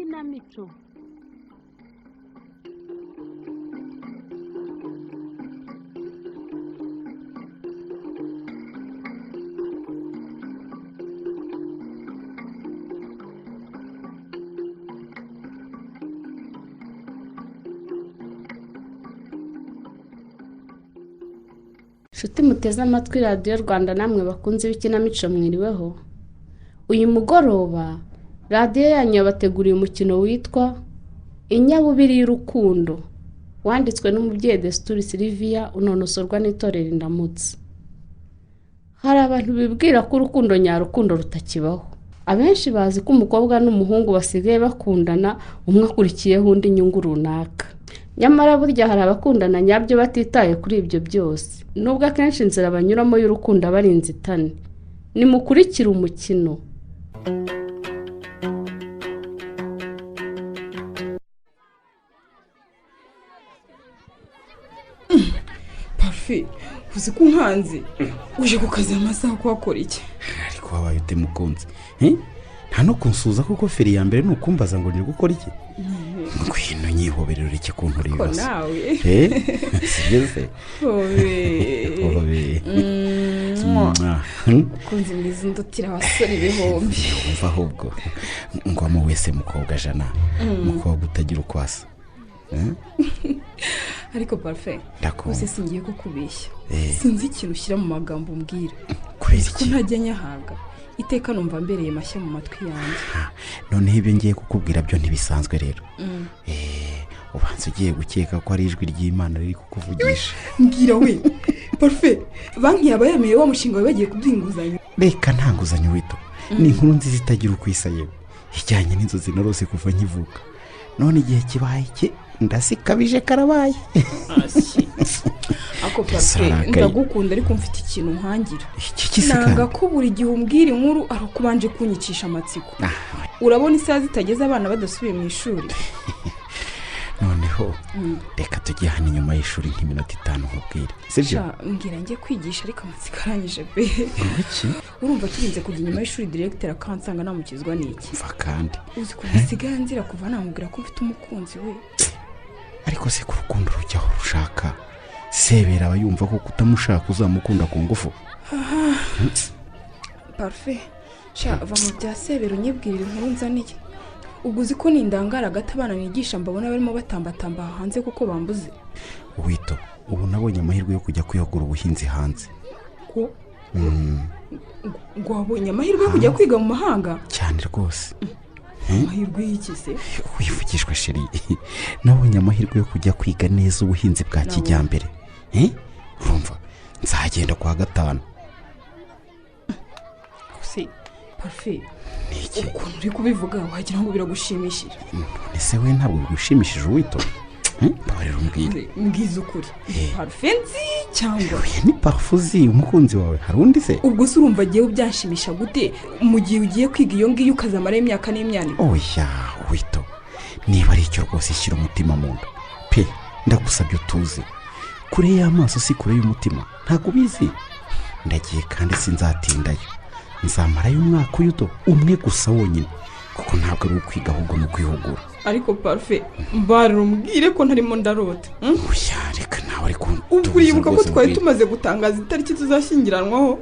ikinamico. Shuti muteze amatwi radiyo Rwanda namwe bakunze b'ikinamico mwiriweho. Uyu mugoroba radiyo yanyu yabateguriye umukino witwa Inyabubiri y'urukundo, wanditswe n'umubyeyi Desituri Sylvia unonosorwa n'itorero Indamutsa. Hari abantu bibwira ko urukundo nyarukundo rutakibaho. Abenshi bazi ko umukobwa n'umuhungu basigaye bakundana umwe akurikiyeho undi inyungu runaka. Nyamara burya hari abakundana nyabyo batitaye kuri ibyo byose. Nubwo akenshi inzira banyuramo y'urukundo aba ari inzitane. Nimukurikire umukino. Parfait, uzi ko nkanze uje ku kazi amasaha ko wakora iki? Ariko wabaye ute mukunzi? Nta no kunsuza kuko feri ya mbere nukumbaza ngo ni gukora iki? Ngwino nyihoberera iki kuntu ribaza. Ko nawe. Sibeze. Obe. Kunzi mwiza ndutira abasore ibihumbi. Umva ahubwo ngwamo wese mukobwa jana. Mukobwa utagira ukwasa. Ariko Parfait, Use singiye kukubeshya. Sinzi ikintu ushyira mu magambo umbwira. Kubera iki? Ko ntajya nyahaga. Iteka numva mbereye mashya mu matwi yanjye. None ibyo ngiye kukubwira byo ntibisanzwe rero. Ubanza ugiye gukeka ko ari ijwi ry'Imana riri kukuvugisha. Mbwira we. Parfait, banki yaba yameye wa mushinga bagiye kuduhinguzanya. Reka ntanguzanye wito. Ni inkuru nziza itagira ukwisa yewe. Ijyanye n'inzozi narose kuva nkivuka. None igihe kibaye cye ndasikabije karabaye. Ako Parfait, ndagukunda ariko mfite ikintu nkangira. Iki kisikana. Nanga ko buri gihe umbwira inkuru ari kubanje kunyicisha amatsiko. Urabona isaha zitageze abana badasubiye mu ishuri. Noneho reka tujye hano inyuma y'ishuri nk'iminota 5 nkubwire. Sibyo? Mbwira njye kwigisha ariko amatsiko aranyije be. Iki? Urumva kirinze kujya inyuma y'ishuri directeur akansanga namukizwa n'iki? Mva kandi. Uzi ko nsigaye nzira kuva namubwira ko mfite umukunzi we. Ariko se ku rukundo rujyaho rushaka. Sebera abayumva ko kutamushaka uzamukunda ku ngufu. Parfait. Va mu bya sebera unyibwirira inkuru nzaniye. Ubwo uzi ko nindangara gatabana nigisha mbabona barimo batambatamba hanze kuko bambuze. Wito, ubu nabonye amahirwe yo kujya kwihugura ubuhinzi hanze. Ko? Wabonye amahirwe yo kujya kwiga mu mahanga? Cyane rwose. Amahirwe y'iki se? Wivugishwa sheri. Nabonye amahirwe yo kujya kwiga neza ubuhinzi bwa kijyambere. Urumva nzagenda kwa 5. Se Parfait. Ukuntu uri kubivuga wagira ngo biragushimishije. None se we ntabwo bigushimishije wito? Babarira umbwire. Mbwiza ukuri. Parfait cyangwa ni parfuzi umukunzi wawe hari undi se? Ubwo se urumva giye ubyanshimisha gute mu gihe ugiye kwiga iyo ngiyo ukazamara imyaka n'imyaniko? Oya wito. Niba ari icyo rwose shyira umutima mu nda. Pe ndagusabye utuze. Kure y'amaso si kure y'umutima. Ntago bizi. Ndagiye kandi sinzatindayo. Nzamarayo umwaka uyuto umwe gusa wonyine kuko ntabwo ari ukwiga ahubwo no kwihugura. Ariko Parfait, mbarira umbwire ko ntarimo ndarota. Oya reka nawe ariko uribuka ko twari tumaze gutangaza itariki tuzashyingiranwaho?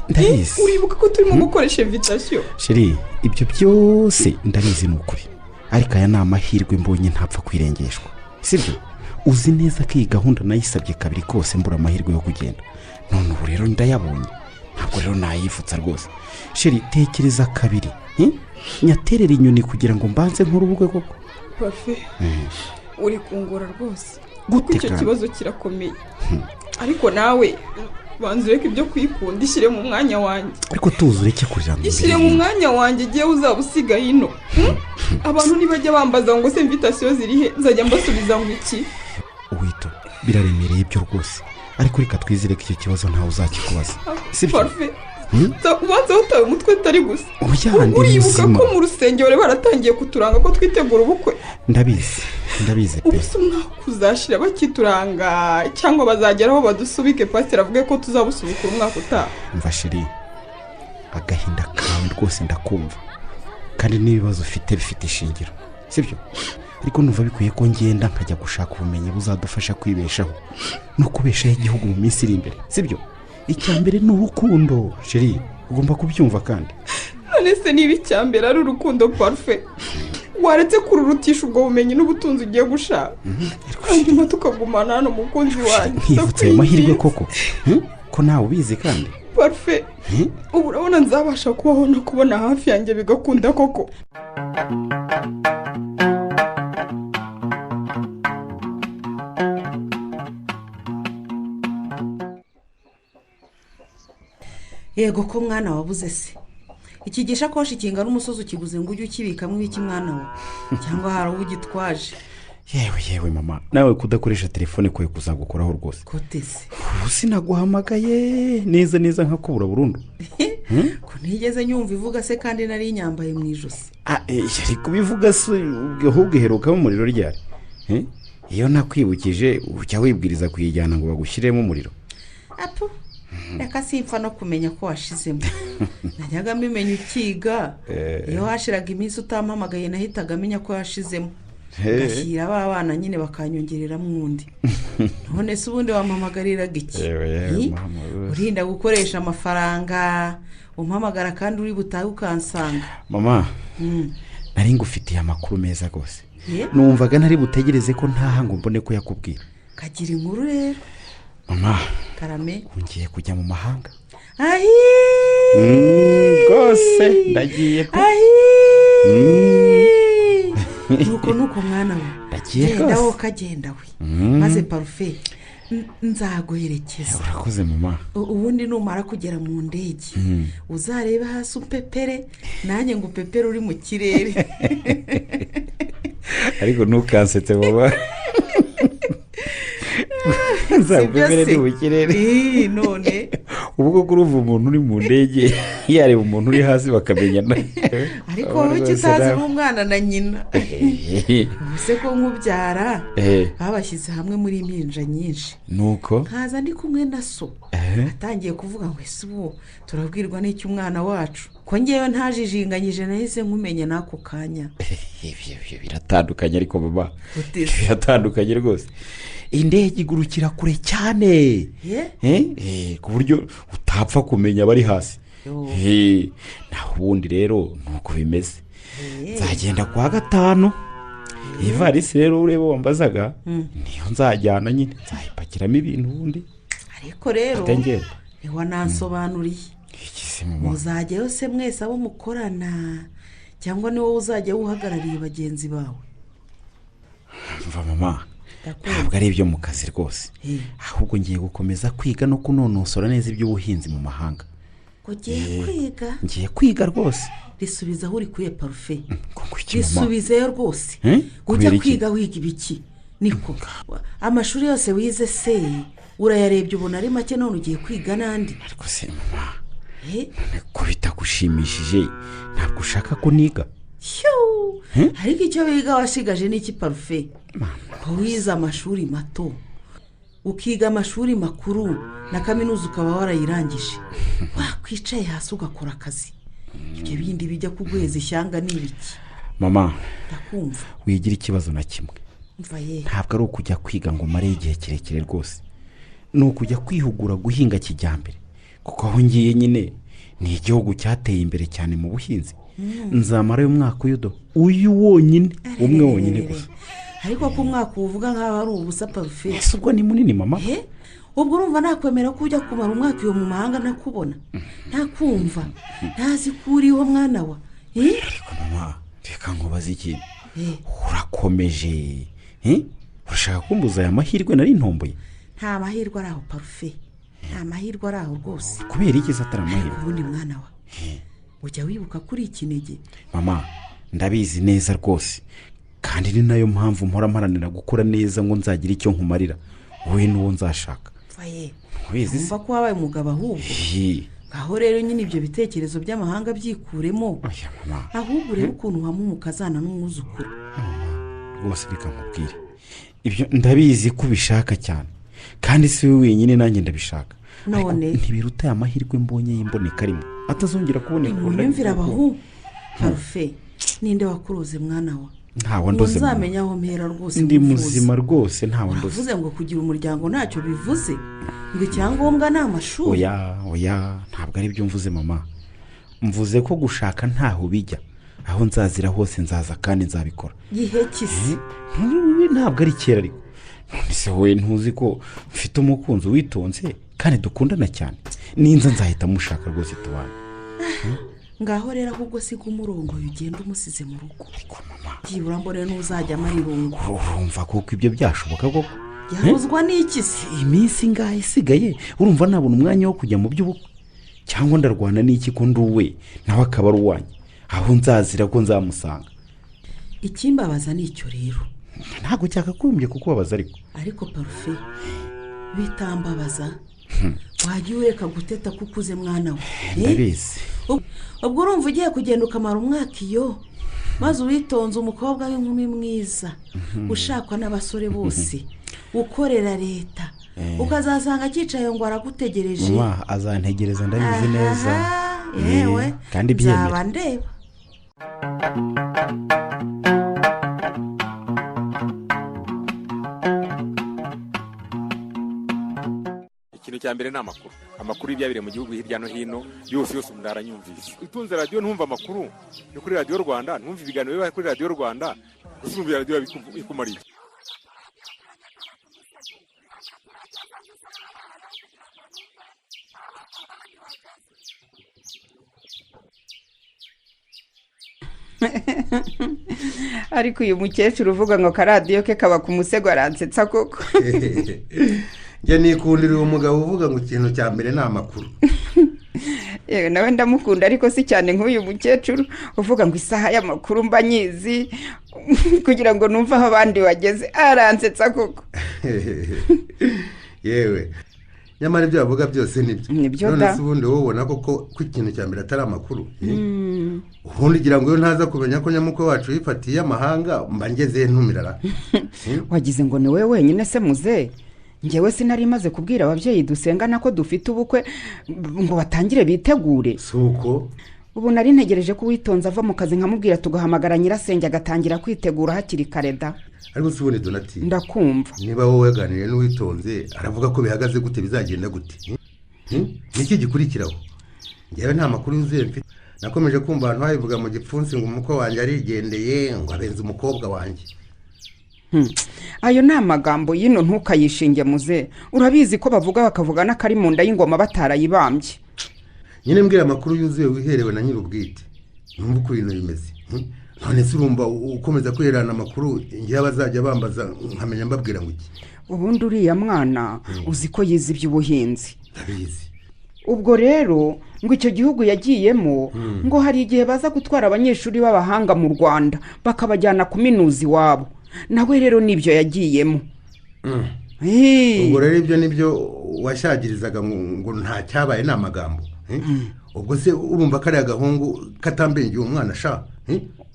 Ndabizi. Uribuka ko turimo gukoresha invitation? Sheri, ibyo byose ndabizi n'ukuri. Ariko aya ni amahirwe mbonye ntapfa kwirengeshwa. Sibyo? Uzi neza ko iyi gahunda nayisabye kabiri kose mbura amahirwe yo kugenda. None ubu rero ndayabonye. Ntabwo rero nayifutsa rwose. Sheri, tekereza kabiri. Nyaterera inyoni kugira ngo mbanze nk'urubugwe koko. Parfait. Uri kungora rwose. Gute icyo kibazo kirakomeye. Ariko nawe banzure ko ibyo kwikunda ishyire mu mwanya wanjye. Ariko tuzure iki kugira ngo ishyire mu mwanya wanjye giye uzabusiga hino. Abantu nibajya bambaza ngo se invitation zirihe nzajya mbasubiza ngo iki? Wito, biraremereye ibyo rwose. Ariko reka twizire ko icyo kibazo ntawe uzakikubaza. Sibyo? Parfait. Ubanza utawe umutwe atari gusa. Uribuka ko mu rusengero baratangiye kuturanga ko twitegura ubukwe? Ndabizi pe. Ubuse umwaka uzashira bakituranga cyangwa bazageraho badusubike pastor avuge ko tuzabusubikura umwaka utaha. Mva sheri, agahinda kawe rwose ndakumva. kandi n'ibibazo ufite bifite ishingiro sibyo ariko numva bikwiye ko ngenda nkajya gushaka ubumenyi buzadufasha kwibeshaho no kubeshaho igihugu mu minsi iri imbere sibyo icyambere ni urukundo sheri ugomba kubyumva kandi none se niba icyambere ari urukundo Parfait waretse kururutisha ubwo bumenyi n'ubutunzi ugiye gushaka hanyuma tukagumana hano mukunzi wanjye nkivutse ayo mahirwe koko ko nawe ubizi kandi Parfait ubu urabona nzabasha kubaho no kubona hafi yanjye bigakunda koko yego ko mwana wabuze se iki gishakoshi kingana umusozi ukiguze ngo ujye ukibikamo ibiki mwana we cyangwa hari uwo ugitwaje yewe mama nawe kudakoresha telefone kwawe kuzagukoraho rwose kote se ubu sinaguhamagaye neza nkakubura burundu ko ntigeze nyumva ivuga se kandi nari inyambaye mu ijosi yari kubivuga se ahubwo iherukamo umuriro ryari iyo nakwibukije ujya wibwiriza kuyijyana ngo bagushyiremo umuriro apu reka simpfa no kumenya ko washizemo najyaga mbimenya ukiga iyo hashiraga iminsi utampamagaye nahitaga amenya ko yashizemo gashyira ba bana nyine bakanyongereramo undi none se ubundi wampamagariraga iki urinda gukoresha amafaranga umpamagara kandi uri butahe ukansanga mama nari ngufitiye amakuru meza rwose numvaga ntari butegereze ko ntaha ngo mbone ko yakubwira kagira inkuru rero mama karame ngiye kujya mu mahanga rwose ndagiye pe nuko mwana we genda wowe ukagenda we maze Parfait nzaguherekeza urakoze mama ubundi numara kugera mu ndege uzarebe hasi upepere nanjye ngo upepere uri mu kirere ariko ntukansetse mama nzagupepere ni mu kirere none ubwo kuruva umuntu uri mu ndege yareba umuntu uri hasi bakamenyana ariko wowe kitazi n'umwana na nyina ubuse ko nk'ubyara babashyize hamwe muri impinja nyinshi nuko nkaza ndi kumwe na so atangiye kuvuga ngo ese ubu turabwirwa n'icyo umwana wacu ko ngewe ntajijinganyije nahise nkumenya n'ako kanya biratandukanye ariko mama biratandukanye rwose indege igurukira kure cyane ku buryo utapfa kumenya abari hasi naho ubundi rero nuko bimeze nzagenda kuwa gatanu iyi varisi rero ureba wambazaga niyo nzajyana nyine nzayipakiramo ibintu ubundi ariko rero ntiwanansobanuriye muzajyayo se mwese abo mukorana cyangwa ni wowe uzajya uhagarariye bagenzi bawe mva mama ntabwo ari ibyo mu kazi rwose ahubwo ngiye gukomeza kwiga no kunonosora neza iby'ubuhinzi mu mahanga ugiye kwiga ngiye kwiga rwose risubiza aho uri kuye Parfait risubizeyo rwose ujya kwiga wiga ibiki niko amashuri yose wize se urayarebye ubona ari make none ugiye kwiga n'andi ariko se mama ko bitagushimishije ntabwo ushaka ko niga ariko icyo wiga wasigaje n'iki Parfait ko wize amashuri mato ukiga amashuri makuru na kaminuza ukaba warayirangije wakwicaye hasi ugakora akazi ibyo bindi bijya kuguheza ishyanga n'ibiki mama ndakumva wigira ikibazo na kimwe ntabwo ari ukujya kwiga ngo umare igihe kirekire rwose ni ukujya kwihugura guhinga kijyambere kuko aho ngiye nyine ni igihugu cyateye imbere cyane mu buhinzi nzamarayo umwaka uyu wonyine umwe wonyine gusa ariko ko umwaka uvuga nk'aho ari ubusa Parfait ese ubwo ni munini mama ubwo urumva nakwemera ko ujya kumara umwaka iyo mu mahanga nakubona ntakumva ntazi ko uriho mwana wa ariko mama reka nkubaze ikintu urakomeje urashaka kumbuza aya mahirwe nari ntomboye nta mahirwe ari aho Parfait nta mahirwe ari aho rwose kubera iki atari amahirwe ubundi mwana wa ujya wibuka kuri ikinege mama ndabizi neza rwose kandi ni nayo mpamvu mpora mparanira gukora neza ngo nzagira icyo nkumarira wowe n'uwo nzashaka wumva ko wabaye umugabo ahubwo aho rero nyine ibyo bitekerezo by'amahanga byikuremo ahubwo urebe ukuntu uhamuka ukazana n'umwuzukuru rwose reka nkubwire ibyo ndabizi ko ubishaka cyane kandi si wowe wenyine nanjye ndabishaka none ntibiruta aya mahirwe mbonye y'imboneka rimwe atazongera kuboneka unyumvira abahu Parfait ninde wakuruze mwana wa ntawe ndoze nzamenya aho mpera rwose ndi muzima rwose ntawe ndoze uvuze ngo kugira umuryango ntacyo bivuze ngo icyangombwa ni amashuri oya ntabwo ari byo mvuze mama mvuze ko gushaka ntaho bijya aho nzazira hose nzaza kandi nzabikora gihe kisi ntabwo ari kera ariko none se wowe ntuzi ko mfite umukunzi witonze kandi dukundana cyane ninza nzahita mushaka rwose tubana ngaho rero ahubwo siga umurongo ugenda umusize mu rugo ariko mama byibura mbone n'uzajya amaribungu urumva kuko ibyo byashoboka koko yahuzwa n'iki se iminsi ngaho isigaye urumva nabona umwanya wo kujya mu by'ubukwe cyangwa ndarwana n'iki ko nduwe nawe akaba ari uwanjye aho nzazira ko nzamusanga ikimbabaza ni icyo rero ntabwo cyakakumbye kukubabaza ariko parufe bitambabaza wajya ureka guteta kuko uze mwana we ndabizi ubwo urumva ugiye kugenda ukamara umwaka iyo maze uwitonze umukobwa w'inkumi mwiza ushakwa n'abasore bose ukorera leta ukazasanga akicaye ngo aragutegereje mama azantegereza ndabizi neza yewe kandi byemera nzaba ndeba ikintu cya mbere ni amakuru y'ibyabire mu gihugu hirya no hino yose umuntu aranyumvise utunze radiyo ntumva amakuru yo kuri radiyo rwanda ntumve ibiganiro biba kuri radiyo rwanda gusa urumva radiyo bikumariye ariko uyu mukecuru uvuga ngo akaradiyo ke kaba ku musego aransetsa koko njye nikundira uwo mugabo uvuga ngo ikintu cya mbere ni amakuru yewe nawe ndamukunda ariko si cyane nk'uyu mukecuru uvuga ngo isaha y'amakuru mba nyizi kugira ngo numve aho abandi bageze aransetsa koko yewe nyamara ibyo bavuga byose nibyo none se ubundi wowe ubona ko ikintu cya mbere atari amakuru ubundi ugira ngo iyo ntaza kumenya ko nyamukwe wacu yifatiye amahanga mba ngeze ntumirara wagize ngo ni wowe wenyine se muze njyewe sinari maze kubwira ababyeyi dusengana ko dufite ubukwe ngo batangire bitegure si uko ubu nari ntegereje ko uwitonze ava mu kazi nkamubwira tugahamagara nyirasenge agatangira kwitegura hakiri kare da ariko si ubundi Donati ndakumva niba wowe waganiriye n'uwitonze aravuga ko bihagaze gute bizagenda gute niki gikurikiraho njyewe nta makuru yuzuye mfite nakomeje kumva abantu babivuga mu gipfunsi ngo umukwe wanjye arigendeye ngo abenze umukobwa wanjye ayo ni amagambo y'ino ntukayishinge muze urabizi ko bavuga bakavuga n'akari mu nda y'ingoma batarayibambye nyine mbwira amakuru yuzuye wiherewe na nyir'ubwite numva uko ibintu bimeze none se urumva ukomeza kwiherana amakuru ngewe bazajya bambaza nkamenya mbabwira ngo iki ubundi uriya mwana uzi ko yize iby'ubuhinzi ndabizi ubwo rero ngo icyo gihugu yagiyemo ngo hari igihe baza gutwara abanyeshuri b'abahanga mu Rwanda bakabajyana kuminuza iwabo nawe rero nibyo yagiyemo ubwo rero ibyo nibyo washyagirizaga ngo nta cyabaye ni amagambo ubwo se urumva kariya gahungu katambengeye umwana sha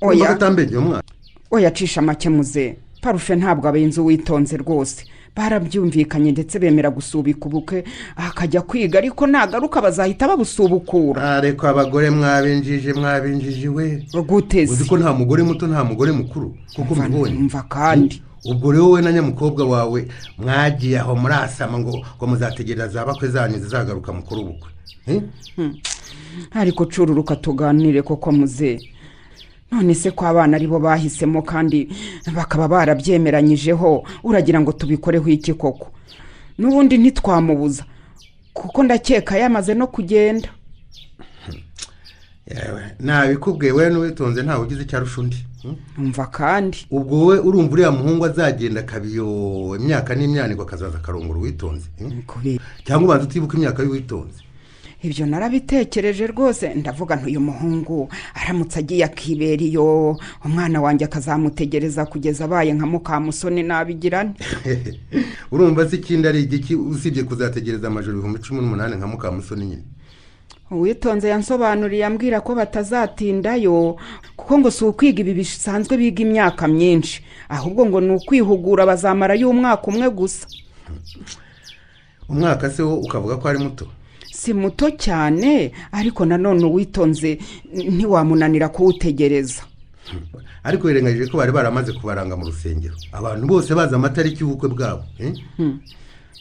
urumva katambengeye umwana oya cisha make muze parufe ntabwo abenze uwitonze rwose barabyumvikanye ndetse bemera gusubika ubukwe akajya kwiga ariko nagaruka bazahita babusubukura ariko abagore mwabinjije we guteze uzi ko nta mugore muto nta mugore mukuru kuko mbibonye mva kandi ubwo rero wowe na nyamukobwa wawe mwagiye aho murasama ngo muzategereza bakwe zanyu zizagaruka mukuru ubukwe ariko cururuka tuganire koko muze none se ko abana aribo bahisemo kandi bakaba barabyemeranyijeho uragira ngo tubikoreho iki koko n'ubundi ntitwamubuza kuko ndakeka yamaze no kugenda yewe nabikubwiye we n'uwitonze ntawe ugize icyo arusha undi umva kandi ubwo we urumva uriya muhungu azagenda akabiyo imyaka n'imyaniko akazaza akarongora uwitonze cyangwa ubanza utibuka imyaka y'uwitonze ibyo narabitekereje rwose ndavuga ntuyu muhungu aramutse agiye akibera iyo umwana wanjye akazamutegereza kugeza abaye nka mukamusoni nabigirane urumva se ikindi ari igiki usibye kuzategereza amajoro 18 nka mukamusoni nyine uwitonze yansobanuriye ambwira ko batazatindayo kuko ngo si ukwiga ibi bisanzwe biga imyaka myinshi ahubwo ngo ni ukwihugura bazamara y'umwaka umwe gusa umwaka se wo ukavuga ko ari muto si muto cyane ariko nanone uwitonze ntiwamunanira kuwutegereza ariko wirengagije ko bari baramaze kubaranga mu rusengero abantu bose bazi amatariki y'ubukwe bwabo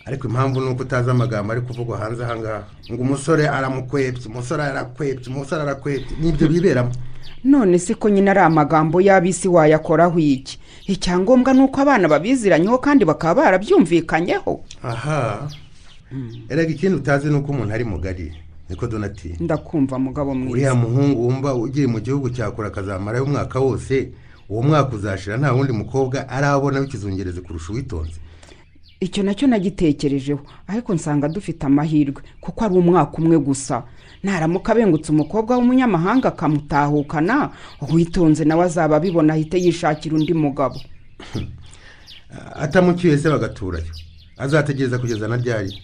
ariko impamvu ni uko utazi amagambo ari kuvugwa hanze ahangaha ngo umusore aramukwebye umusore arakwebye n'ibyo biberamo. none se ko nyine ari amagambo y'abisi wayakoraho iki? icyangombwa ni uko abana babiziranyeho kandi bakaba barabyumvikanyeho. aha erega ikindi utazi ni uko umuntu ari mugari niko Donatille. ndakumva mugabo mwiza. uriya muhungu wumva ugiye mu gihugu cyakora akazamarayo umwaka wose, uwo mwaka uzashira nta wundi mukobwa arabona w'ikizungereze kurusha uwitonze. icyo nacyo nagitekerejeho ariko nsanga dufite amahirwe kuko ari umwaka umwe gusa. naramuka abengutse umukobwa w'umunyamahanga akamutahukana, uwitonze nawe azaba abibona ahite yishakira undi mugabo. atamucyuye se bagaturayo azategereza kugeza na ryari?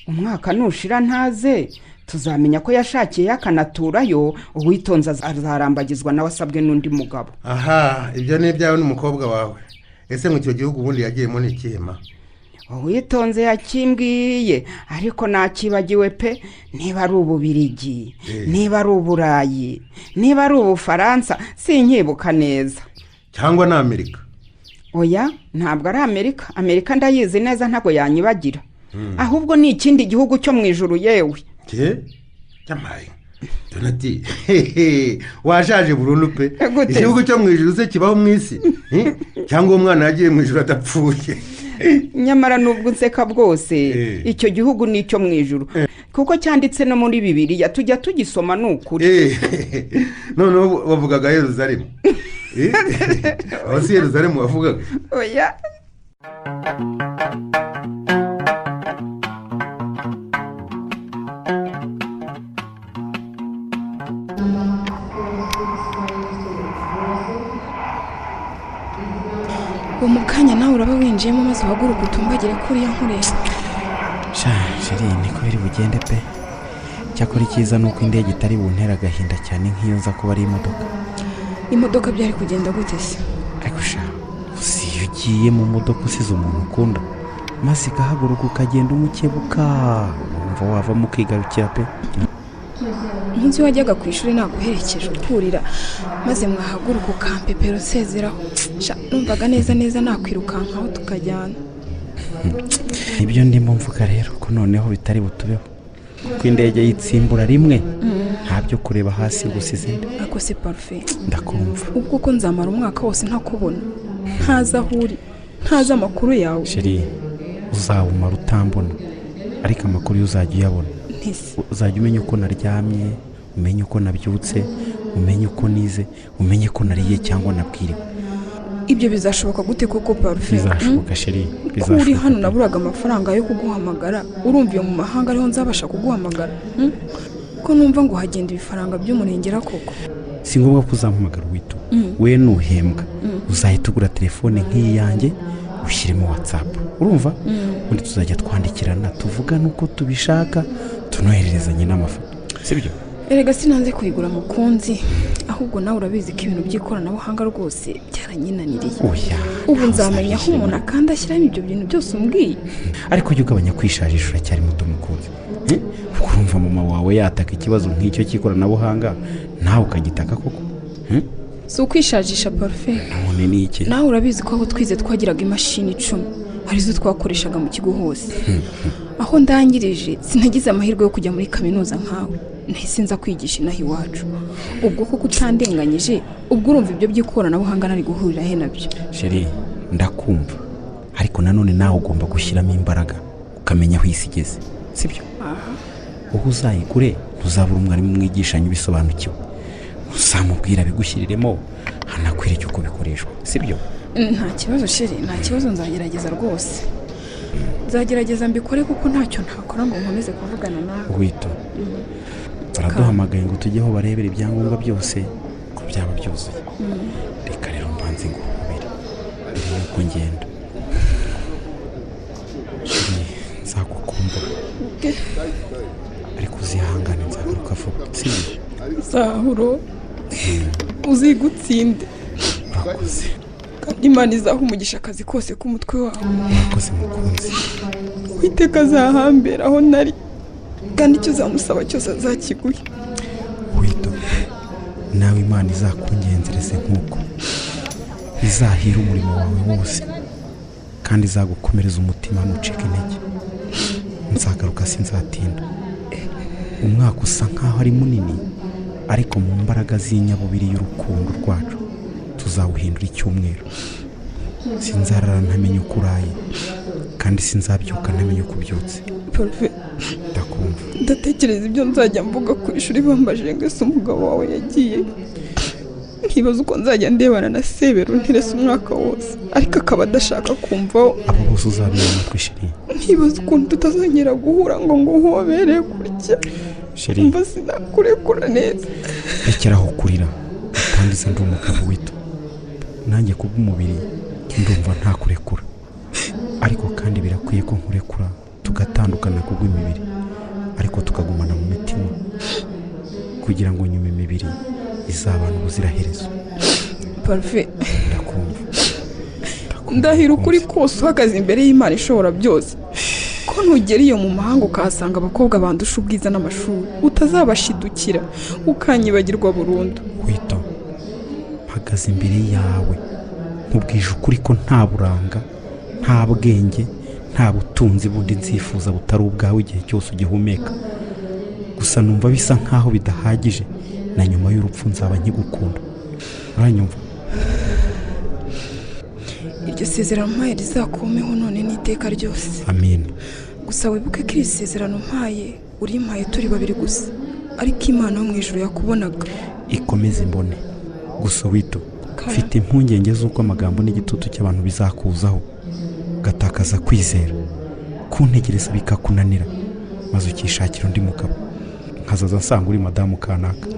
umwaka nushira ntaze tuzamenya ko yashakiye akanaturayo, uwitonze azarambagizwa nawe asabwe n'undi mugabo. aha ibyo ni ibyawe n'umukobwa wawe. ese mu cyo gihugu ubundi yagiyemo ni ikihema? uwitonze yakimbwiye ariko nakibagiwe pe. niba ari Ububirigi, niba ari Uburayi, niba ari Ubufaransa sinkibuka neza. cyangwa na Amerika? oya ntabwo ari Amerika. Amerika ndayizi neza ntabwo yanyibagira. ahubwo ni ikindi gihugu cyo mu ijuru yewe. cyamaye Donatille washaje burundu pe. igihugu cyo mu ijuru se kibaho mu isi? cyangwa umwana yagiye mu ijuru adapfuye? nyamara nubwo nseka bwose icyo gihugu ni icyo mu ijuru kuko cyanditse no muri Bibiliya tujya tugisoma n'ukuri. noneho bavugaga Yerusalemu. aho si Yerusalemu bavugaga? oya. uwo mukanya nawe uraba winjiyemo maze uhaguruka utumbagire kuriya nkoresha. sheri niko biri bugende pe. cyakora icyiza ni uko indege itari buntera agahinda cyane nk'iyo nza kuba ari imodoka byari kugenda gute se? ariko si iyo ugiye mu modoka usize umuntu ukunda maze igahaguruka ukagenda umukebuka wumva wavamo ukigarukira pe. umunsi wajyaga ku ishuri naguherekeje ukurira maze mwahaguruka ukampepera usezeraho. numvaga neza nakwirukankaho tukajyana. ibyo ndimo mvuga rero ko noneho bitari butubeho ko indege yitsimbura rimwe nta byo kureba hasi gusa izindi. ako se parufe ndakumva. ubwo ko nzamara umwaka wose ntakubona, ntazi aho uri, ntazi amakuru yawe. sheri uzawumara utambona ariko amakuru uzajya uyabona. uzajya umenya uko naryamye, umenye uko nabyutse, umenye uko nize, umenye ko nariye cyangwa nabwiriwe. ibyo bizashoboka gute koko parufe? bizashoboka sheri, ko uri hano naburaga amafaranga yo kuguhamagara, urumva iyo mu mahanga ariho nzabasha kuguhamagara? ko numva ngo hagenda ibifaranga by'umurengera koko. si ngombwa ko uzampamagara wito. we nuhembwa uzahita ugura telefone nk'iyi yanjye ushyiremo WhatsApp, urumva? ubundi tuzajya twandikirana tuvugana uko tubishaka, tunohererezanye n'amafoto, sibyo? erega sinanze kuyigura mukunzi, ahubwo nawe urabizi ko ibintu by'ikoranabuhanga rwose byaranyinaniriye. ubu nzamenya aho umuntu akanda ashyiramo ibyo bintu byose umbwiye. ariko ujye ugabanya kwishajisha, uracyari muto mukunzi. urumva mama wawe yataka ikibazo nk'icyo cy'ikoranabuhanga nawe ukagitaka koko? si ukwishajisha parufe. none ni iki? nawe urabizi ko aho twize twagiraga imashini 10 arizo twakoreshaga mu kigo hose. aho ndangirije sinagize amahirwe yo kujya muri kaminuza nkawe, nahise nza kwigisha inaha iwacu. ubwo koko utandenganyije, ubwo urumva ibyo by'ikoranabuhanga nari guhurira he nabyo? sheri ndakumva, ariko nanone nawe ugomba gushyiramo imbaraga ukamenya aho isi igeze, sibyo? ubu uzayigure ntuzabura umwarimu mwigishanya ubisobanukiwe, uzamubwira bigushyiriremo hanakwereke uko bikoreshwa, sibyo? nta kibazo sheri, nta kibazo, nzagerageza rwose. nzagerageza mbikore kuko ntacyo ntakora ngo nkomeze kuvugana nawe. wito baraduhamagaye ngo tujyeho barebera ibyangombwa byose ko byaba byuzuye. reka rero mbanze ngo ubere mbere yuko ngenda. nzagukumbura ariko uzihangane, nzagaruka vuba, sibyo? zahuro uzigutsinde. urakoze kandi Imana izaha umugisha akazi kose k'umutwe wawe. urakoze mukunzi. Uwiteka azahambera aho nari, kandi icyo uzamusaba cyose azakiguhe. wito nawe Imana izakungenza ntutekereze nk'uko bizahira umurimo wawe wose kandi izagukomereza umutima ntucike intege. nzagaruka sinzatinda. Umwaka usa nk'aho ari munini ariko mu mbaraga z'inyabubiri y'urukundo rwacu tuzawuhindura icyumweru. Sinzarara ntamenye uko uraye kandi sinzabyuka ntamenye uko ubyutse. Parufe, ndakumva. ndatekereza ibyo nzajya mvuga ku ishuri bambajije ngo ese umugabo wawe yagiye. Nkibaza uko nzajya ndebana na Sebero ntirese umwaka wose ariko akaba adashaka kumvaho. Abo bose uzabibona twishiriye. Nkibaza ukuntu tutazongera guhura ngo nguhobere gutya. Sheri, mba sinakurekura neza. rekeraho kurira kandi se ndi umugabo wito. Nanjye kubw'umubiri ndumva nta kurekura ariko kandi birakwiye ko nkurekura tugatandukana kubw'imibiri ariko tukagumana mu mitima kugira ngo nyuma imibiri izabana ubuziraherezo. Parufe, ndakumva. ndahira ukuri kose uhagaze imbere y'Imana ishobora byose ko ntugera iyo mu mahanga ukahasanga abakobwa bandusha ubwiza n'amashuri utazabashidukira ukanyibagirwa burundu. Wito, mpagaze imbere yawe nkubwije ukuri ko nta buranga, nta bwenge, nta butunzi bundi nzifuza butari ubwawe igihe cyose ugihumeka. Gusa numva bisa nkaho bidahagije na nyuma y'urupfu nzaba nkigukunda. Uranyumva? Iryo sezerano mpaye rizakumeho none n'iteka ryose. Amen. Gusa wibuke ko iri sezerano mpaye urimpaye turi babiri gusa ariko Imana yo mu ijuru yakubonaga. Ikomeze mbone. Gusa Wito, mfite impungenge z'uko amagambo n'igitutu cy'abantu bizakuzaho gatakaza kwizera kuntegereza bikakunanira maze ukishakira undi mugabo nkazaza nsanga uri madamu kanaka.